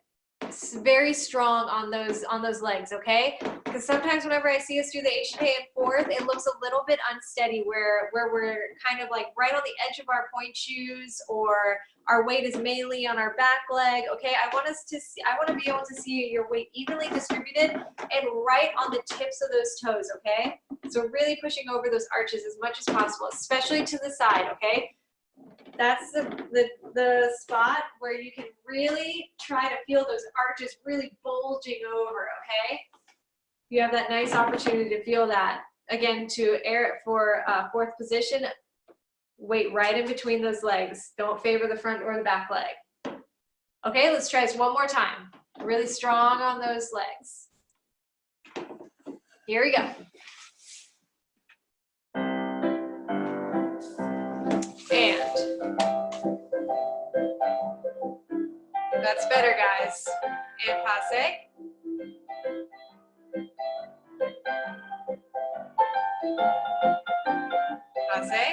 S1: very strong on those legs, okay? Because sometimes whenever I see us do the HPA and fourth, it looks a little bit unsteady where we're kind of like right on the edge of our point shoes, or our weight is mainly on our back leg, okay? I want to be able to see your weight evenly distributed and right on the tips of those toes, okay? So really pushing over those arches as much as possible, especially to the side, okay? That's the spot where you can really try to feel those arches really bulging over, okay? You have that nice opportunity to feel that. Again, to air it for fourth position, weight right in between those legs. Don't favor the front or the back leg. Okay, let's try this one more time. Really strong on those legs. Here we go. And that's better, guys. And passe. Passe.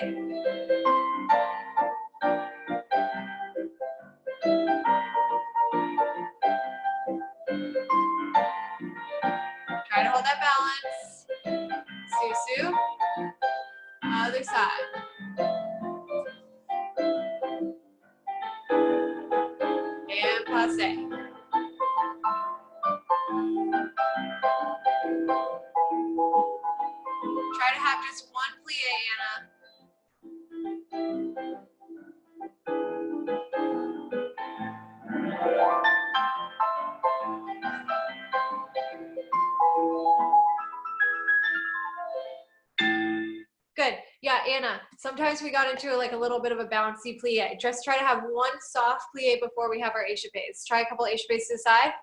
S1: Try to hold that balance. Susu. Other side. And passe. Try to have just one plie, Anna. Good. Yeah, Anna, sometimes we got into like a little bit of a bouncy plie. Just try to have one soft plie before we have our échappés. Try a couple échappés to the side.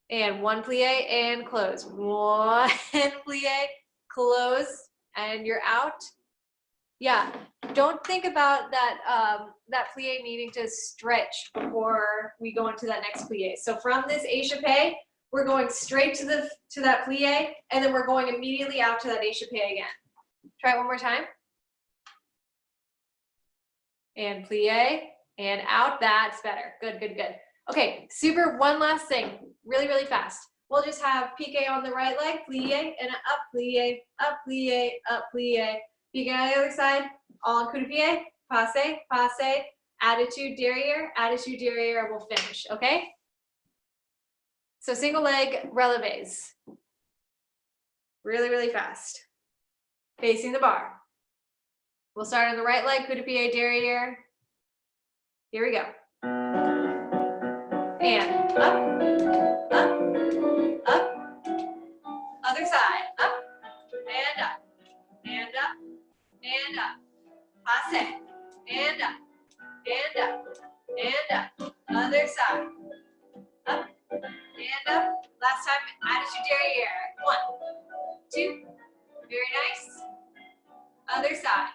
S1: And one plie and close. One plie, close, and you're out. Yeah, don't think about that that plie needing to stretch before we go into that next plie. So from this échappé, we're going straight to that plie, and then we're going immediately out to that échappé again. Try it one more time. And plie, and out. That's better. Good, good, good. Okay, super. One last thing, really, really fast. We'll just have piqué on the right leg, plie, and up, plie, up, plie, up, plie. Piqué on the other side, all en coup de pied, passe, passe, attitude derrière, and we'll finish, okay? So single leg releves. Really, really fast. Facing the bar. We'll start on the right leg, coup de pied derrière. Here we go. And up, up, up. Other side, up, and up, and up, and up. Passe, and up, and up, and up. Other side, up, and up. Last time, attitude derrière. 1, 2, very nice. Other side.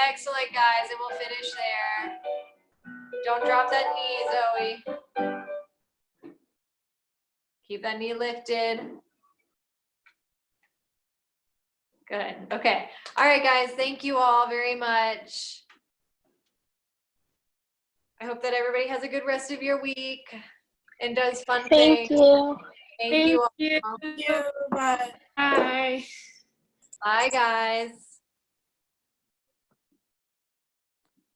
S1: Excellent, guys, and we'll finish there. Don't drop that knee, Zoe. Keep that knee lifted. Good, okay. All right, guys, thank you all very much. I hope that everybody has a good rest of your week and does fun things.
S3: Thank you.
S1: Thank you all.
S4: Thank you. Bye.
S1: Bye, guys.